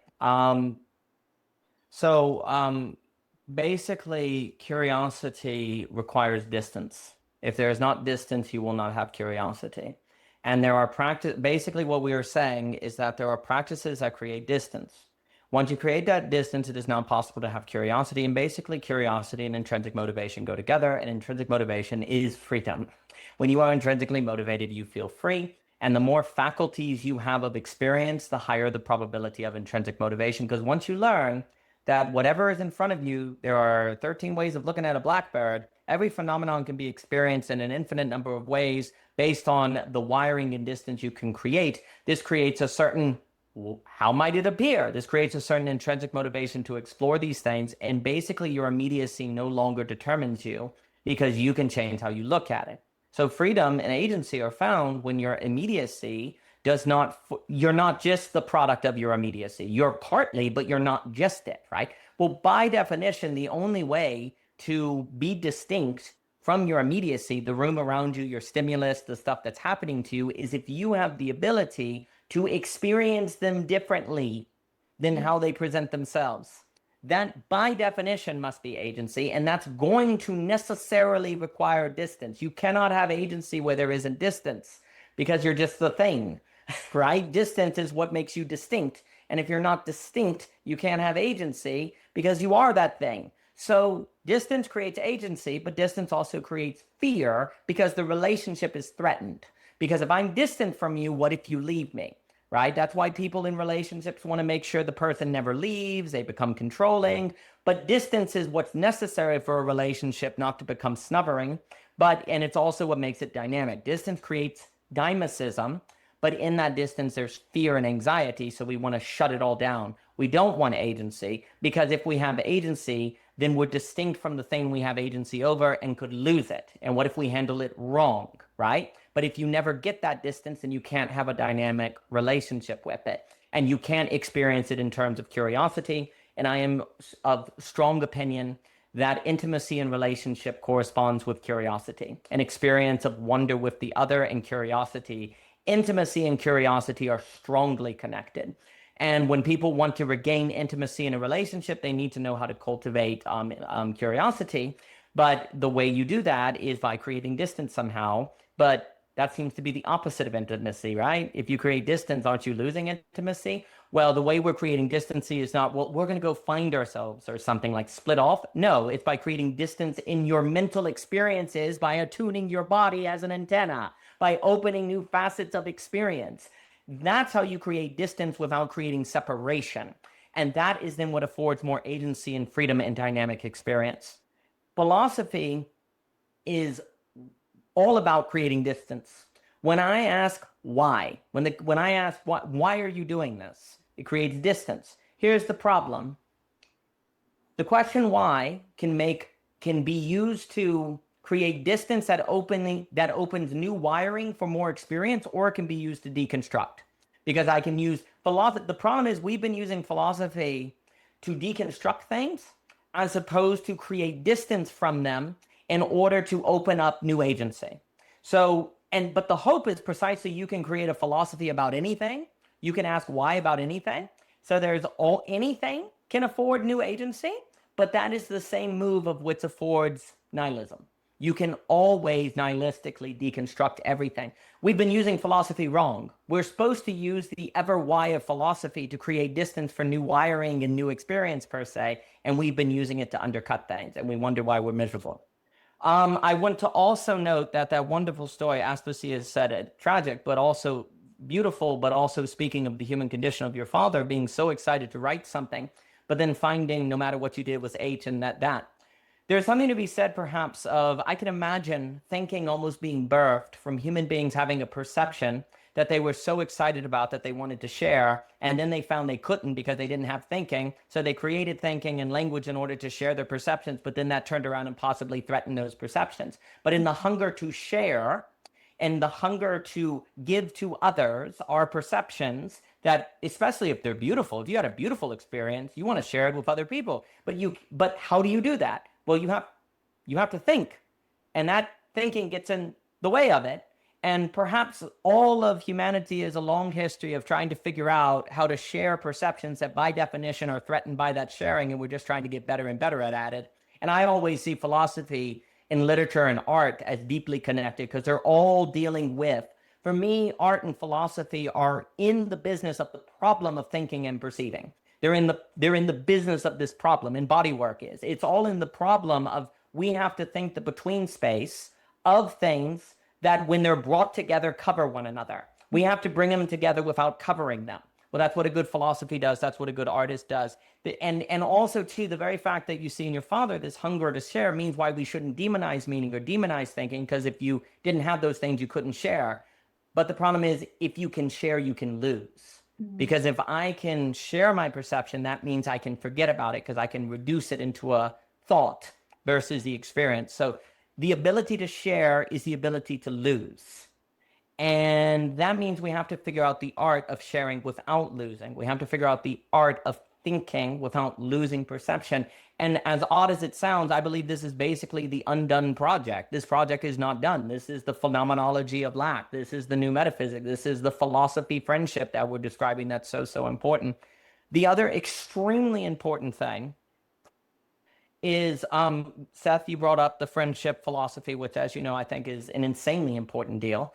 Basically, curiosity requires distance. If there is not distance, you will not have curiosity. And there are basically what we are saying is that there are practices that create distance. Once you create that distance, it is now possible to have curiosity. And basically, curiosity and intrinsic motivation go together. And intrinsic motivation is freedom. When you are intrinsically motivated, you feel free. And the more faculties you have of experience, the higher the probability of intrinsic motivation. Because once you learn that whatever is in front of you, there are 13 ways of looking at a blackbird, every phenomenon can be experienced in an infinite number of ways based on the wiring and distance you can create. This creates a certain, how might it appear? This creates a certain intrinsic motivation to explore these things. And basically, your immediacy no longer determines you, because you can change how you look at it. So freedom and agency are found when your immediacy you're not just the product of your immediacy. You're partly, but you're not just it, right? Well, by definition, the only way to be distinct from your immediacy, the room around you, your stimulus, the stuff that's happening to you, is if you have the ability to experience them differently than how they present themselves. That, by definition, must be agency, and that's going to necessarily require distance. You cannot have agency where there isn't distance, because you're just the thing, right? Distance is what makes you distinct, and if you're not distinct, you can't have agency, because you are that thing. So distance creates agency, but distance also creates fear, because the relationship is threatened. Because if I'm distant from you, what if you leave me? Right? That's why people in relationships want to make sure the person never leaves. They become controlling. But distance is what's necessary for a relationship not to become snubbering. And it's also what makes it dynamic. Distance creates dynamicism. But in that distance, there's fear and anxiety. So we want to shut it all down. We don't want agency, because if we have agency, then we're distinct from the thing we have agency over and could lose it. And what if we handle it wrong, right? But if you never get that distance, then you can't have a dynamic relationship with it. And you can't experience it in terms of curiosity. And I am of strong opinion that intimacy in relationship corresponds with curiosity. An experience of wonder with the other and curiosity. Intimacy and curiosity are strongly connected. And when people want to regain intimacy in a relationship, they need to know how to cultivate curiosity. But the way you do that is by creating distance somehow. But that seems to be the opposite of intimacy, right? If you create distance, aren't you losing intimacy? Well, the way we're creating distance is not, well, we're going to go find ourselves or something like split off. No, it's by creating distance in your mental experiences, by attuning your body as an antenna, by opening new facets of experience. That's how you create distance without creating separation. And that is then what affords more agency and freedom and dynamic experience. Philosophy is all about creating distance. When I ask why, when I ask why are you doing this, it creates distance. Here's the problem. The question why can be used to create distance that opens new wiring for more experience, or it can be used to deconstruct. Because I can use philosophy. The problem is we've been using philosophy to deconstruct things as opposed to create distance from them in order to open up new agency. But the hope is precisely you can create a philosophy about anything. You can ask why about anything. So anything can afford new agency, but that is the same move of which affords nihilism. You can always nihilistically deconstruct everything. We've been using philosophy wrong. We're supposed to use the ever why of philosophy to create distance for new wiring and new experience per se, and we've been using it to undercut things, and we wonder why we're miserable. I want to also note that wonderful story, Aspasia said it, tragic, but also beautiful, but also speaking of the human condition of your father being so excited to write something, but then finding no matter what you did was H and that. There's something to be said perhaps of, I can imagine thinking almost being birthed from human beings having a perception that they were so excited about that they wanted to share, and then they found they couldn't because they didn't have thinking, so they created thinking and language in order to share their perceptions, but then that turned around and possibly threatened those perceptions. But in the hunger to share and the hunger to give to others our perceptions, that especially if they're beautiful, if you had a beautiful experience, you want to share it with other people. But how do you do that? Well, you have to think, and that thinking gets in the way of it. And perhaps all of humanity is a long history of trying to figure out how to share perceptions that by definition are threatened by that sharing, and we're just trying to get better and better at it. And I always see philosophy in literature and art as deeply connected because they're all dealing with, for me, art and philosophy are in the business of the problem of thinking and perceiving. They're in the business of this problem, and bodywork is. It's all in the problem of we have to think the between space of things that when they're brought together cover one another. We have to bring them together without covering them. Well, that's what a good philosophy does. That's what a good artist does. And also, too, the very fact that you see in your father this hunger to share means why we shouldn't demonize meaning or demonize thinking, because if you didn't have those things, you couldn't share. But the problem is, if you can share, you can lose. Because if I can share my perception, that means I can forget about it because I can reduce it into a thought versus the experience. So the ability to share is the ability to lose. And that means we have to figure out the art of sharing without losing. We have to figure out the art of thinking without losing perception. And as odd as it sounds, I believe this is basically the undone project. This project is not done. This is the phenomenology of lack. This is the new metaphysics. This is the philosophy friendship that we're describing that's so important. The other extremely important thing is, Seth, you brought up the friendship philosophy, which, as you know, I think is an insanely important deal.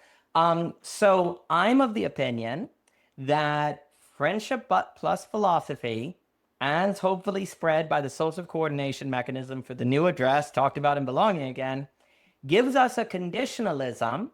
So I'm of the opinion that friendship plus philosophy, as hopefully spread by the social coordination mechanism for the new address talked about in Belonging Again, gives us a conditionalism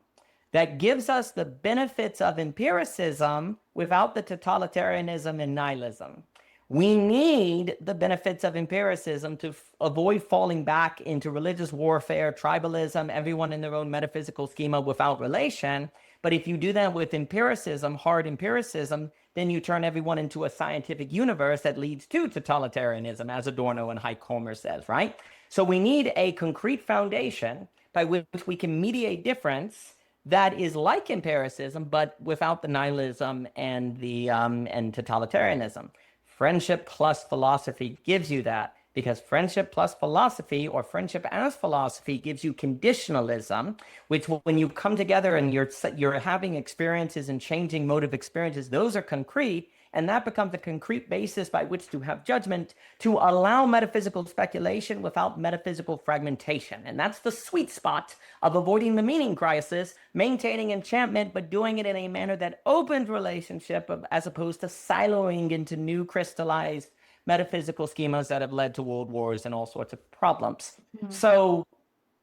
that gives us the benefits of empiricism without the totalitarianism and nihilism. We need the benefits of empiricism to avoid falling back into religious warfare, tribalism, everyone in their own metaphysical schema without relation. But if you do that with empiricism, hard empiricism, then you turn everyone into a scientific universe that leads to totalitarianism, as Adorno and Heikomer says, right? So we need a concrete foundation by which we can mediate difference that is like empiricism, but without the nihilism and the and totalitarianism. Friendship plus philosophy gives you that, because friendship plus philosophy, or friendship as philosophy, gives you conditionalism, which when you come together and you're having experiences and changing mode of experiences, those are concrete, and that becomes a concrete basis by which to have judgment, to allow metaphysical speculation without metaphysical fragmentation. And that's the sweet spot of avoiding the meaning crisis, maintaining enchantment, but doing it in a manner that opens relationship as opposed to siloing into new crystallized metaphysical schemas that have led to world wars and all sorts of problems. So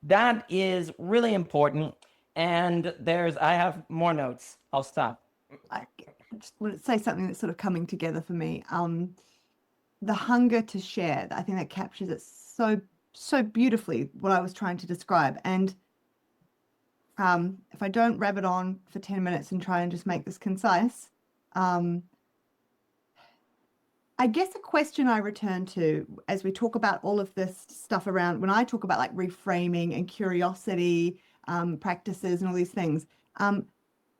that is really important. And I have more notes. I'll stop. just want to say something that's sort of coming together for me. The hunger to share, I think that captures it so beautifully, what I was trying to describe. And if I don't rabbit on for 10 minutes and try and just make this concise, I guess a question I return to as we talk about all of this stuff around, when I talk about like reframing and curiosity practices and all these things,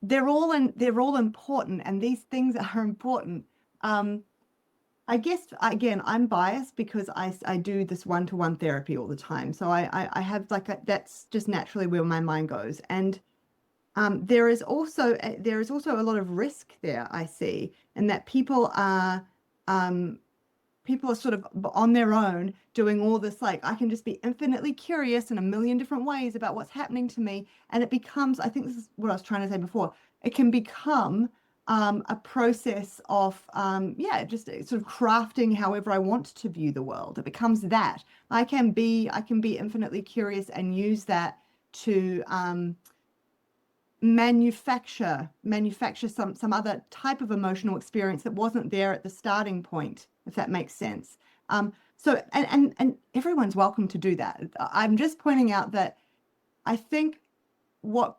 they're all important, and these things are important. I guess, again, I'm biased because I do this one-to-one therapy all the time. So I have like that's just naturally where my mind goes. And there is also a lot of risk there, I see, and that people are sort of on their own doing all this, like, I can just be infinitely curious in a million different ways about what's happening to me. And it becomes, I think this is what I was trying to say before, it can become a process of, just sort of crafting however I want to view the world. It becomes that. I can be infinitely curious and use that to manufacture some other type of emotional experience that wasn't there at the starting point, if that makes sense. So and everyone's welcome to do that. I'm just pointing out that I think what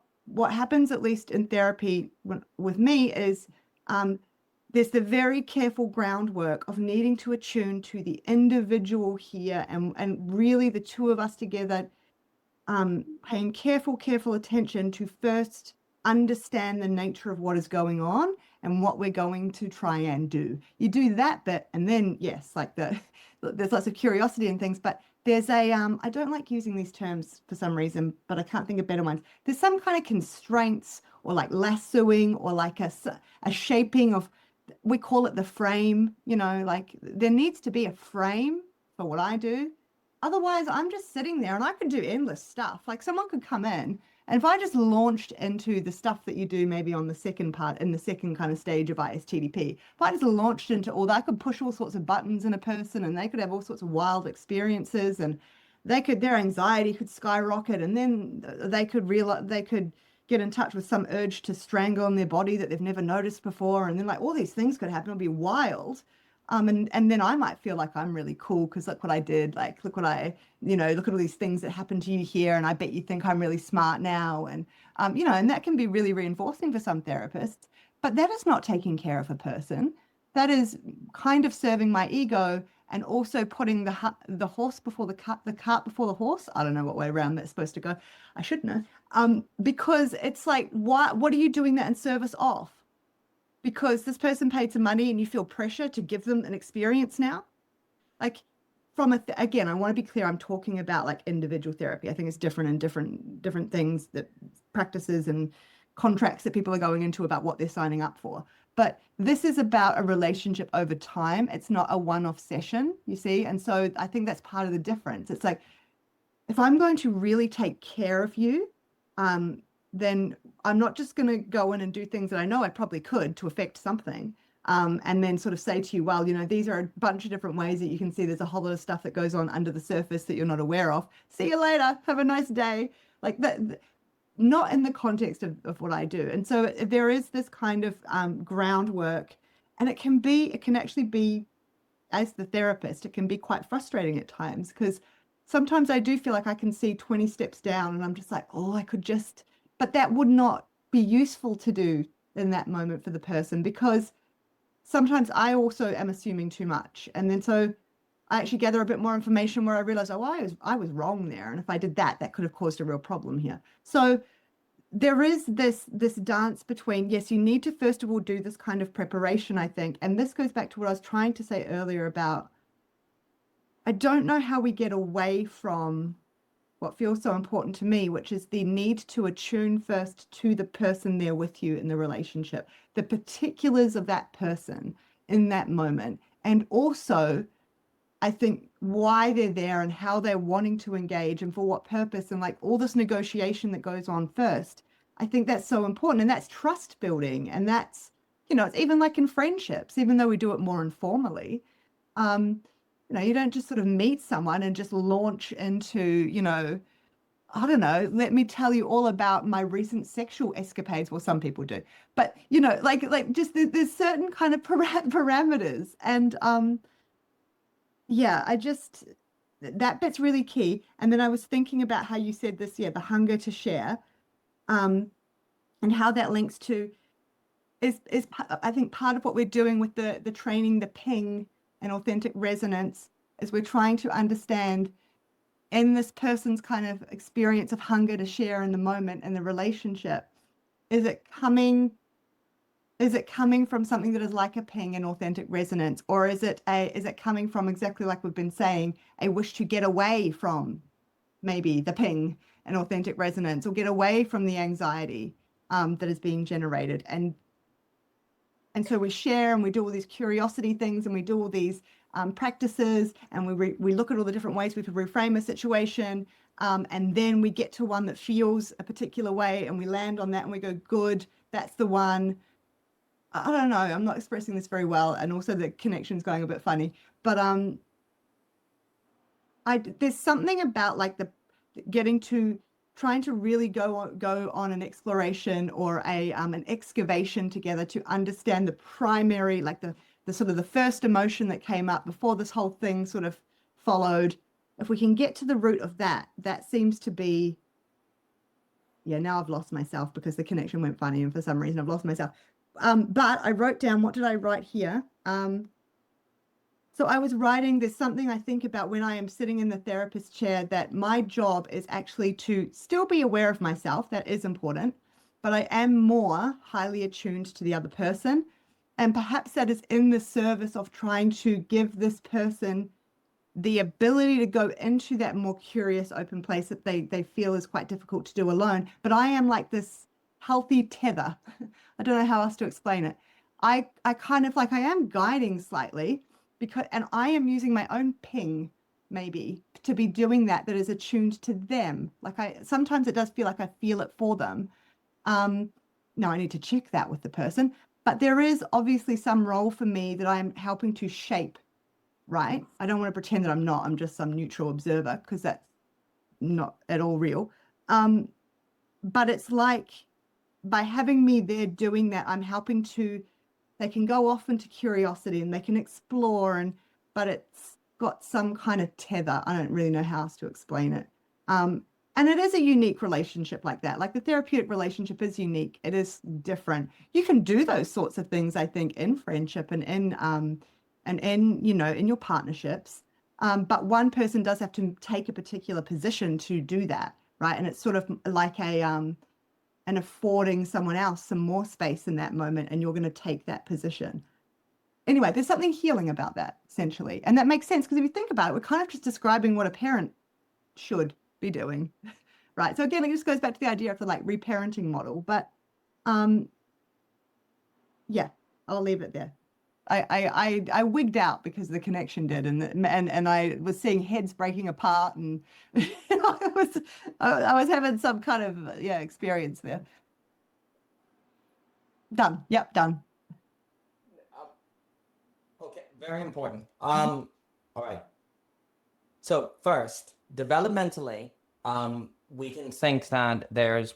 happens, at least in therapy with me, is there's the very careful groundwork of needing to attune to the individual here, and really the two of us together paying careful attention to first understand the nature of what is going on and what we're going to try and do. You do that bit, and then yes, like there's lots of curiosity and things, but there's a I don't like using these terms for some reason, but I can't think of better ones. There's some kind of constraints, or like lassoing, or like a shaping of, we call it the frame, like there needs to be a frame for what I do. Otherwise, I'm just sitting there and I could do endless stuff. Like someone could come in, and if I just launched into the stuff that you do maybe on the second part, in the second kind of stage of ISTDP, if I just launched into all that, I could push all sorts of buttons in a person, and they could have all sorts of wild experiences, and their anxiety could skyrocket, and then they could get in touch with some urge to strangle in their body that they've never noticed before, and then like all these things could happen. It'd be wild. And then I might feel like I'm really cool because look what I did, like look at all these things that happened to you here, and I bet you think I'm really smart now, and and that can be really reinforcing for some therapists. But that is not taking care of a person. That is kind of serving my ego, and also putting the horse before the cart before the horse. I don't know what way around that's supposed to go. I should know. Because it's like, what are you doing that in service of? Because this person paid some money and you feel pressure to give them an experience now. Like again, I want to be clear, I'm talking about like individual therapy. I think it's different in different things, that practices and contracts that people are going into about what they're signing up for. But this is about a relationship over time. It's not a one-off session, you see? And so I think that's part of the difference. It's like, if I'm going to really take care of you, then I'm not just going to go in and do things that I know I probably could to affect something, and then sort of say to you, well, these are a bunch of different ways that you can see there's a whole lot of stuff that goes on under the surface that you're not aware of. See you later. Have a nice day. Like that, not in the context of what I do. And so there is this kind of groundwork, and it can actually be, as the therapist, it can be quite frustrating at times, because sometimes I do feel like I can see 20 steps down, and I'm just like, oh, I could just, but that would not be useful to do in that moment for the person, because sometimes I also am assuming too much. And then so I actually gather a bit more information where I realize, oh, I was wrong there. And if I did that could have caused a real problem here. So there is this dance between, yes, you need to first of all do this kind of preparation, I think. And this goes back to what I was trying to say earlier about, I don't know how we get away from what feels so important to me, which is the need to attune first to the person there with you in the relationship, the particulars of that person in that moment. And also, I think, why they're there and how they're wanting to engage and for what purpose, and like all this negotiation that goes on first. I think that's so important, and that's trust building. And that's, it's even like in friendships, even though we do it more informally, you don't just sort of meet someone and just launch into, I don't know, let me tell you all about my recent sexual escapades. Well, some people do, but you know, like just there's certain kind of parameters, and yeah, I just that bit's really key. And then I was thinking about how you said this, yeah, the hunger to share, um, and how that links to I think part of what we're doing with the training, the ping and authentic resonance, is we're trying to understand in this person's kind of experience of hunger to share in the moment and the relationship, is it coming from something that is like a ping and authentic resonance, or is it coming from, exactly like we've been saying, a wish to get away from maybe the ping and authentic resonance, or get away from the anxiety that is being generated? And so we share and we do all these curiosity things and we do all these practices, and we look at all the different ways we could reframe a situation, and then we get to one that feels a particular way and we land on that and we go, good, that's the one. I don't know, I'm not expressing this very well, and also the connection's going a bit funny, but there's something about like the trying to really go on an exploration or an excavation together to understand the primary, like the sort of the first emotion that came up before this whole thing sort of followed. If we can get to the root of that, that seems to be, yeah, now I've lost myself because the connection went funny and for some reason I've lost myself. But I wrote down, what did I write here? So I was writing, there's something I think about when I am sitting in the therapist chair, that my job is actually to still be aware of myself. That is important, but I am more highly attuned to the other person. And perhaps that is in the service of trying to give this person the ability to go into that more curious, open place that they feel is quite difficult to do alone. But I am like this healthy tether. I don't know how else to explain it. I kind of like, I am guiding slightly, and I am using my own ping maybe to be doing that is attuned to them. Like sometimes it does feel like I feel it for them. Now I need to check that with the person, but there is obviously some role for me that I'm helping to shape, right? I don't want to pretend that I'm not, I'm just some neutral observer, because that's not at all real. But it's like, by having me there doing that, I'm helping they can go off into curiosity and they can explore, but it's got some kind of tether. I don't really know how else to explain it. And it is a unique relationship like that. Like the therapeutic relationship is unique. It is different. You can do those sorts of things, I think, in friendship and in your partnerships. But one person does have to take a particular position to do that, right? And it's sort of like and affording someone else some more space in that moment, and you're going to take that position. Anyway, there's something healing about that, essentially. And that makes sense, because if you think about it, we're kind of just describing what a parent should be doing, right? So again, it just goes back to the idea of the like reparenting model. But yeah, I'll leave it there. I wigged out because the connection did, and I was seeing heads breaking apart, and I was having some kind of experience there. Done. Yep, done. Okay, very important. All right. So first, developmentally, we can think that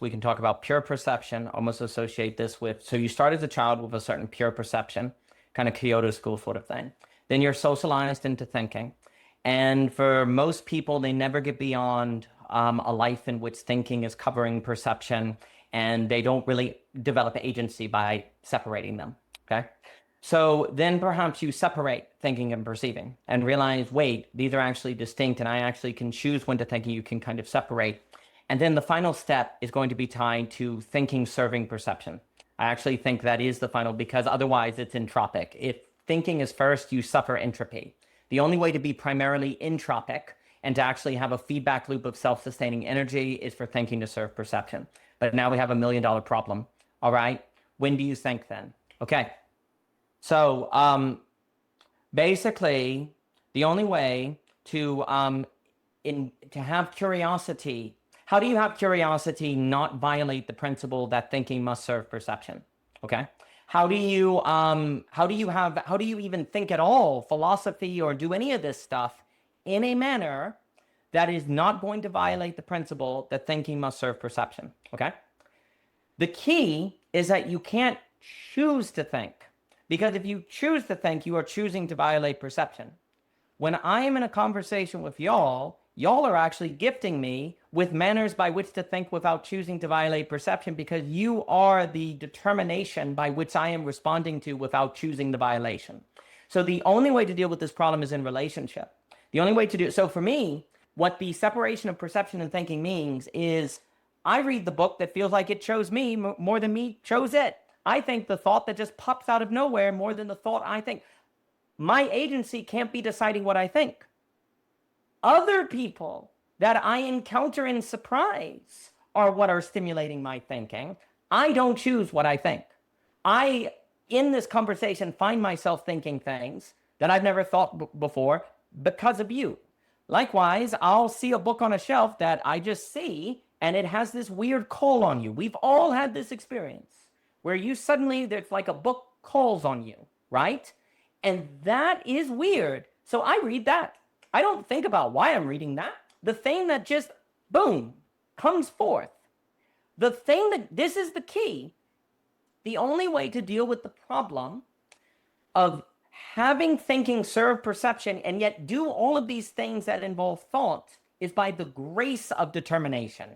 we can talk about pure perception, almost associate this with, so you start as a child with a certain pure perception, kind of Kyoto school sort of thing. Then you're socialized into thinking. And for most people, they never get beyond a life in which thinking is covering perception, and they don't really develop agency by separating them, okay? So then perhaps you separate thinking and perceiving and realize, wait, these are actually distinct, and I actually can choose when to think, and you can kind of separate. And then the final step is going to be tied to thinking serving perception. I actually think that is the final, because otherwise it's entropic. If thinking is first, you suffer entropy. The only way to be primarily entropic and to actually have a feedback loop of self-sustaining energy is for thinking to serve perception. But now we have $1 million problem. All right. When do you think then? Okay. So basically, the only way to have curiosity, how do you have curiosity not violate the principle that thinking must serve perception? Okay. How do you even think at all philosophy or do any of this stuff in a manner that is not going to violate the principle that thinking must serve perception, okay? The key is that you can't choose to think, because if you choose to think, you are choosing to violate perception. When I am in a conversation with y'all are actually gifting me with manners by which to think without choosing to violate perception, because you are the determination by which I am responding to without choosing the violation. So the only way to deal with this problem is in relationship. The only way to do it. So for me, what the separation of perception and thinking means is I read the book that feels like it chose me more than me chose it. I think the thought that just pops out of nowhere more than the thought I think. My agency can't be deciding what I think. Other people that I encounter in surprise are what are stimulating my thinking. I don't choose what I think. I, in this conversation, find myself thinking things that I've never thought before because of you. Likewise, I'll see a book on a shelf that I just see, and it has this weird call on you. We've all had this experience where you suddenly, there's like a book calls on you, right? And that is weird. So I read that. I don't think about why I'm reading that. The thing that just, boom, comes forth. The thing that, this is the key. The only way to deal with the problem of having thinking serve perception and yet do all of these things that involve thought is by the grace of determination.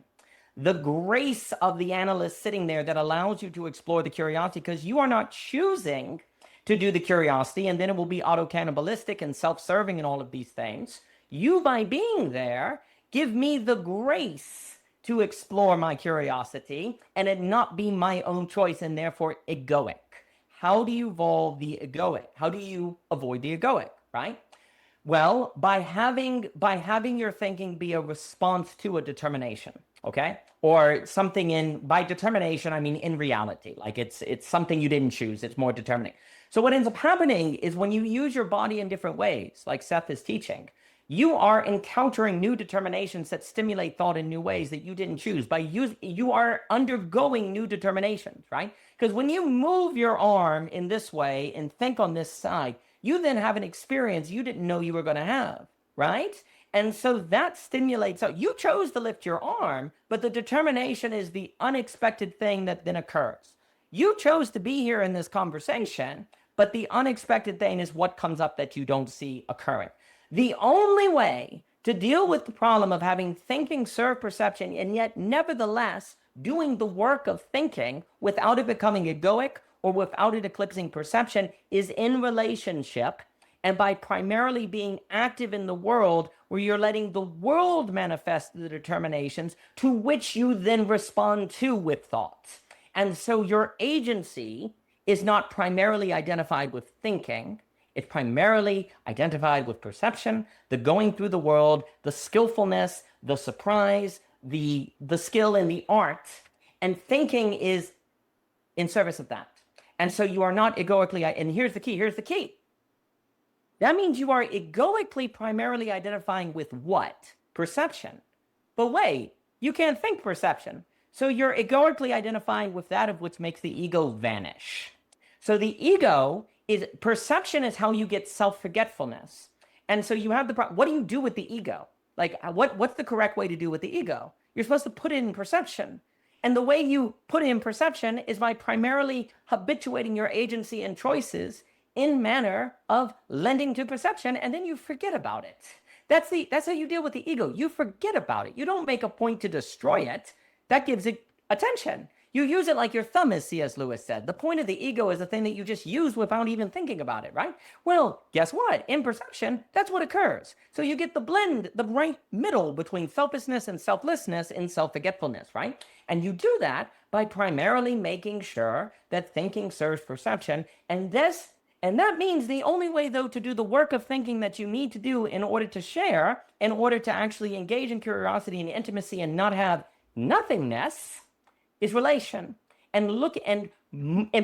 The grace of the analyst sitting there that allows you to explore the curiosity, because you are not choosing to do the curiosity, and then it will be auto-cannibalistic and self-serving and all of these things. You, by being there, give me the grace to explore my curiosity and it not be my own choice and therefore egoic. How do you evolve the egoic? How do you avoid the egoic, right? Well, by having your thinking be a response to a determination, okay? Or something by determination, I mean in reality, like it's something you didn't choose, it's more determining. So what ends up happening is when you use your body in different ways, like Seth is teaching, you are encountering new determinations that stimulate thought in new ways that you didn't choose. You are undergoing new determinations, right? Because when you move your arm in this way and think on this side, you then have an experience you didn't know you were going to have, right? And so that stimulates. So you chose to lift your arm, but the determination is the unexpected thing that then occurs. You chose to be here in this conversation, but the unexpected thing is what comes up that you don't see occurring. The only way to deal with the problem of having thinking serve perception and yet nevertheless doing the work of thinking without it becoming egoic or without it eclipsing perception is in relationship, and by primarily being active in the world where you're letting the world manifest the determinations to which you then respond to with thought. And so your agency is not primarily identified with thinking. It's primarily identified with perception, the going through the world, the skillfulness, the surprise, the skill and the art. And thinking is in service of that. And so you are not egoically, and here's the key. That means you are egoically primarily identifying with what? Perception. But wait, you can't think perception. So you're egoically identifying with that of which makes the ego vanish. So the ego is, perception is how you get self-forgetfulness. And so you have what do you do with the ego? Like what's the correct way to do with the ego? You're supposed to put it in perception. And the way you put it in perception is by primarily habituating your agency and choices in manner of lending to perception, and then you forget about it. That's how you deal with the ego. You forget about it. You don't make a point to destroy it. That gives it attention. You use it like your thumb, as C.S. Lewis said. The point of the ego is the thing that you just use without even thinking about it, right? Well, guess what? In perception, that's what occurs. So you get the blend, the right middle between selfishness and selflessness in self-forgetfulness, right? And you do that by primarily making sure that thinking serves perception. And that means the only way, though, to do the work of thinking that you need to do in order to share, in order to actually engage in curiosity and intimacy and not have nothingness, is relation. And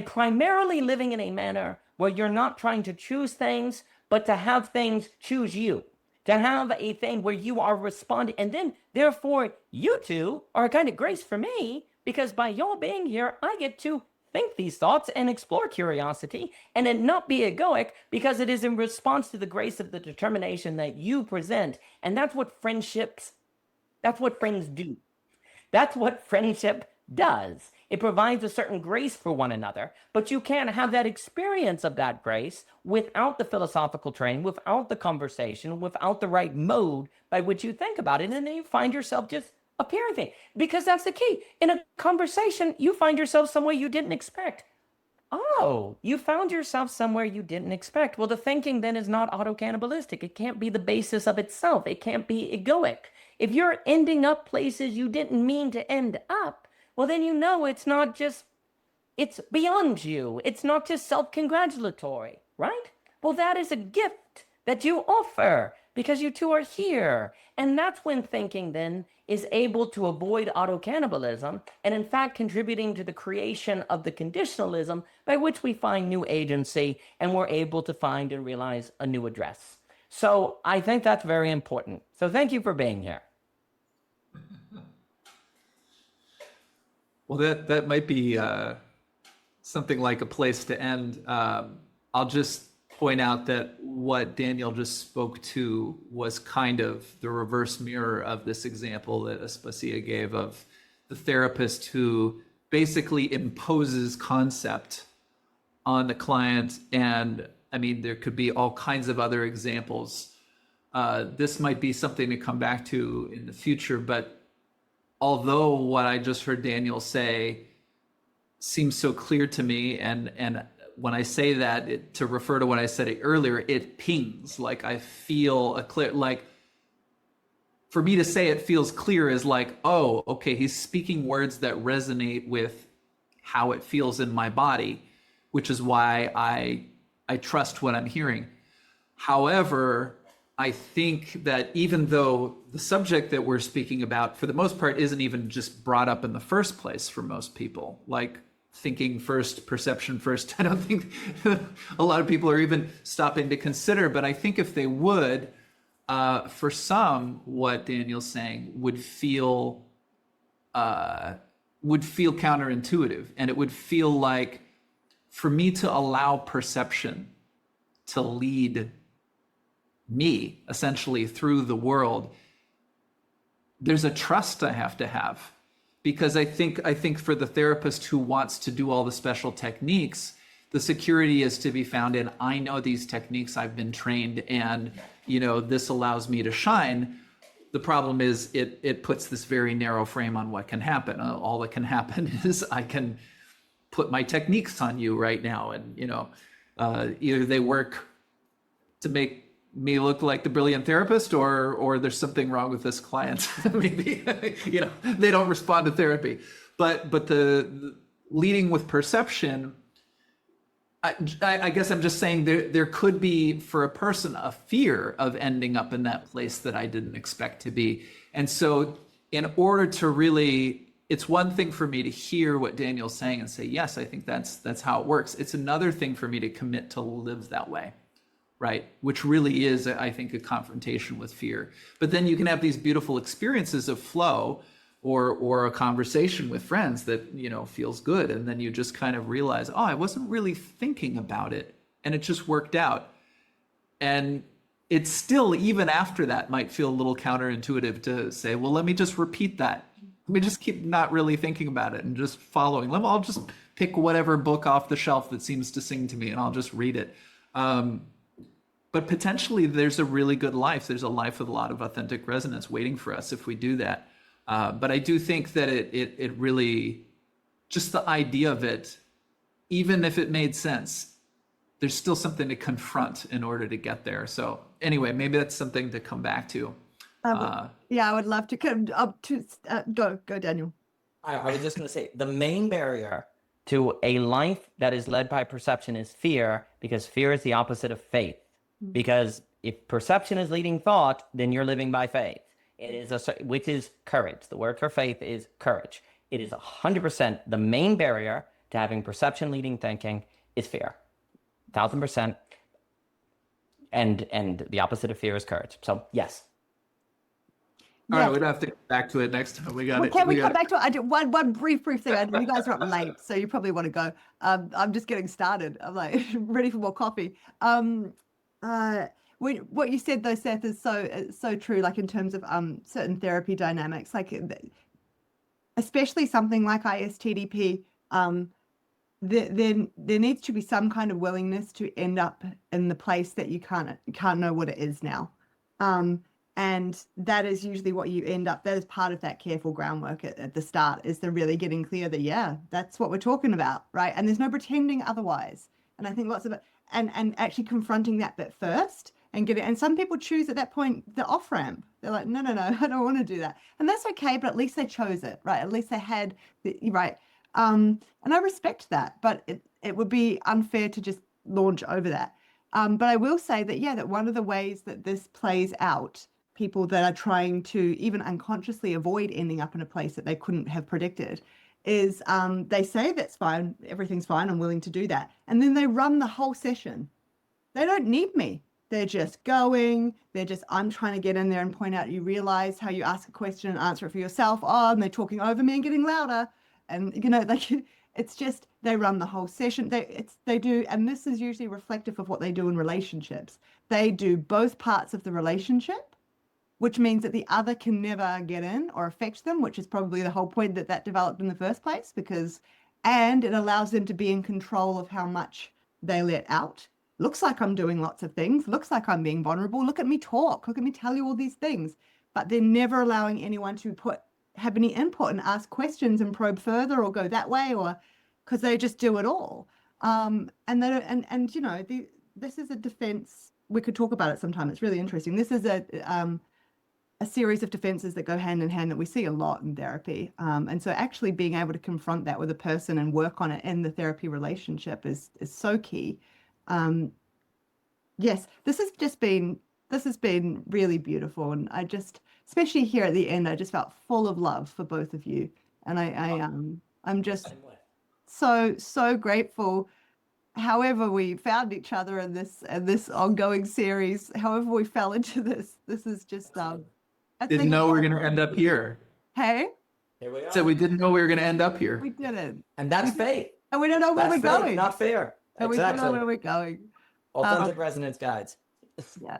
primarily living in a manner where you're not trying to choose things, but to have things choose you. To have a thing where you are responding. And then, therefore, you two are a kind of grace for me, because by y'all being here, I get to think these thoughts and explore curiosity and then not be egoic, because it is in response to the grace of the determination that you present. And that's what that's what friends do. That's what friendship does. It provides a certain grace for one another, but you can't have that experience of that grace without the philosophical training, without the conversation, without the right mode by which you think about it. And then you find yourself just appearing things, because that's the key. In a conversation, you find yourself somewhere you didn't expect. Oh, you found yourself somewhere you didn't expect. Well, the thinking then is not auto-cannibalistic. It can't be the basis of itself. It can't be egoic. If you're ending up places you didn't mean to end up, well, then you know it's not just, it's beyond you. It's not just self-congratulatory, right? Well, that is a gift that you offer because you two are here. And that's when thinking then is able to avoid auto-cannibalism and in fact contributing to the creation of the conditionalism by which we find new agency and we're able to find and realize a new address. So I think that's very important. So thank you for being here. Well, that might be something like a place to end. I'll just point out that what Daniel just spoke to was kind of the reverse mirror of this example that Aspasia gave of the therapist who basically imposes concept on the client. And I mean, there could be all kinds of other examples. This might be something to come back to in the future, but although what I just heard Daniel say seems so clear to me, and when I say that, to refer to what I said earlier, it pings, like I feel a clear, like for me to say it feels clear is like, oh, okay, he's speaking words that resonate with how it feels in my body, which is why I trust what I'm hearing. However, I think that even though the subject that we're speaking about, for the most part, isn't even just brought up in the first place for most people, like thinking first, perception first, I don't think a lot of people are even stopping to consider. But I think if they would, for some, what Daniel's saying would feel counterintuitive, and it would feel like for me to allow perception to lead me essentially through the world, there's a trust I have to have, because I think for the therapist who wants to do all the special techniques, the security is to be found in, I know these techniques, I've been trained, and this allows me to shine. The problem is it puts this very narrow frame on what can happen. All that can happen is I can put my techniques on you right now, and either they work to make me look like the brilliant therapist, or there's something wrong with this client. Maybe they don't respond to therapy. But the leading with perception, I guess I'm just saying there could be for a person a fear of ending up in that place that I didn't expect to be. And so in order to really, it's one thing for me to hear what Daniel's saying and say, yes, I think that's how it works. It's another thing for me to commit to live that way. Right, which really is, I think, a confrontation with fear. But then you can have these beautiful experiences of flow, or a conversation with friends that feels good, and then you just kind of realize, oh, I wasn't really thinking about it, and it just worked out. And it's still, even after that, might feel a little counterintuitive to say, well, let me just repeat that. Let me just keep not really thinking about it and just following. I'll just pick whatever book off the shelf that seems to sing to me, and I'll just read it. But potentially there's a really good life. There's a life with a lot of authentic resonance waiting for us if we do that. But I do think that it really, just the idea of it, even if it made sense, there's still something to confront in order to get there. So anyway, maybe that's something to come back to. Yeah, I would love to come up to, go Daniel. I was just going to say, the main barrier to a life that is led by perception is fear, because fear is the opposite of faith. Because if perception is leading thought, then you're living by faith. It is which is courage. The word for faith is courage. It is 100% the main barrier to having perception leading thinking is fear, 1,000%. And the opposite of fear is courage. So yes. All right, we don't have to get back to it next time. We got Well, it. can we come back to it? I do one brief thing. I know you guys are up late, so you probably want to go. I'm just getting started. I'm like ready for more coffee. What you said though, Seth, is so true. Like in terms of certain therapy dynamics, like especially something like ISTDP, there needs to be some kind of willingness to end up in the place that you can't know what it is now. And that is usually what you end up, that is part of that careful groundwork at the start, is the really getting clear that, yeah, that's what we're talking about, right? And there's no pretending otherwise. And I think lots of it, and actually confronting that bit first and getting, and some people choose at that point the off ramp. They're like, no, I don't want to do that. And that's okay, but at least they chose it, right? At least they had, right? And I respect that, but it would be unfair to just launch over that. But I will say that, yeah, that one of the ways that this plays out, people that are trying to even unconsciously avoid ending up in a place that they couldn't have predicted, is they say that's fine, everything's fine, I'm willing to do that. And then they run the whole session. They don't need me. They're just going, I'm trying to get in there and point out, you realize how you ask a question and answer it for yourself. Oh, and they're talking over me and getting louder. And, like, it's just, they run the whole session. They do, and this is usually reflective of what they do in relationships. They do both parts of the relationship, which means that the other can never get in or affect them, which is probably the whole point that developed in the first place, and it allows them to be in control of how much they let out. Looks like I'm doing lots of things. Looks like I'm being vulnerable. Look at me talk. Look at me tell you all these things. But they're never allowing anyone to have any input and ask questions and probe further or go that way, or because they just do it all. And they don't, and this is a defense. We could talk about it sometime. It's really interesting. This is a series of defenses that go hand in hand that we see a lot in therapy. And so actually being able to confront that with a person and work on it in the therapy relationship is so key. Yes, this has been really beautiful. And I just, especially here at the end, I just felt full of love for both of you. And I'm just so grateful. However we found each other in this ongoing series, however we fell into this is just Didn't know we were going to end up here. Hey, Here we are. So we didn't know we were going to end up here. we didn't, And that's fate. and we don't know where That's we're fate, going. not fair. And we don't know Exactly. where we're going. Authentic resonance guides. Yeah.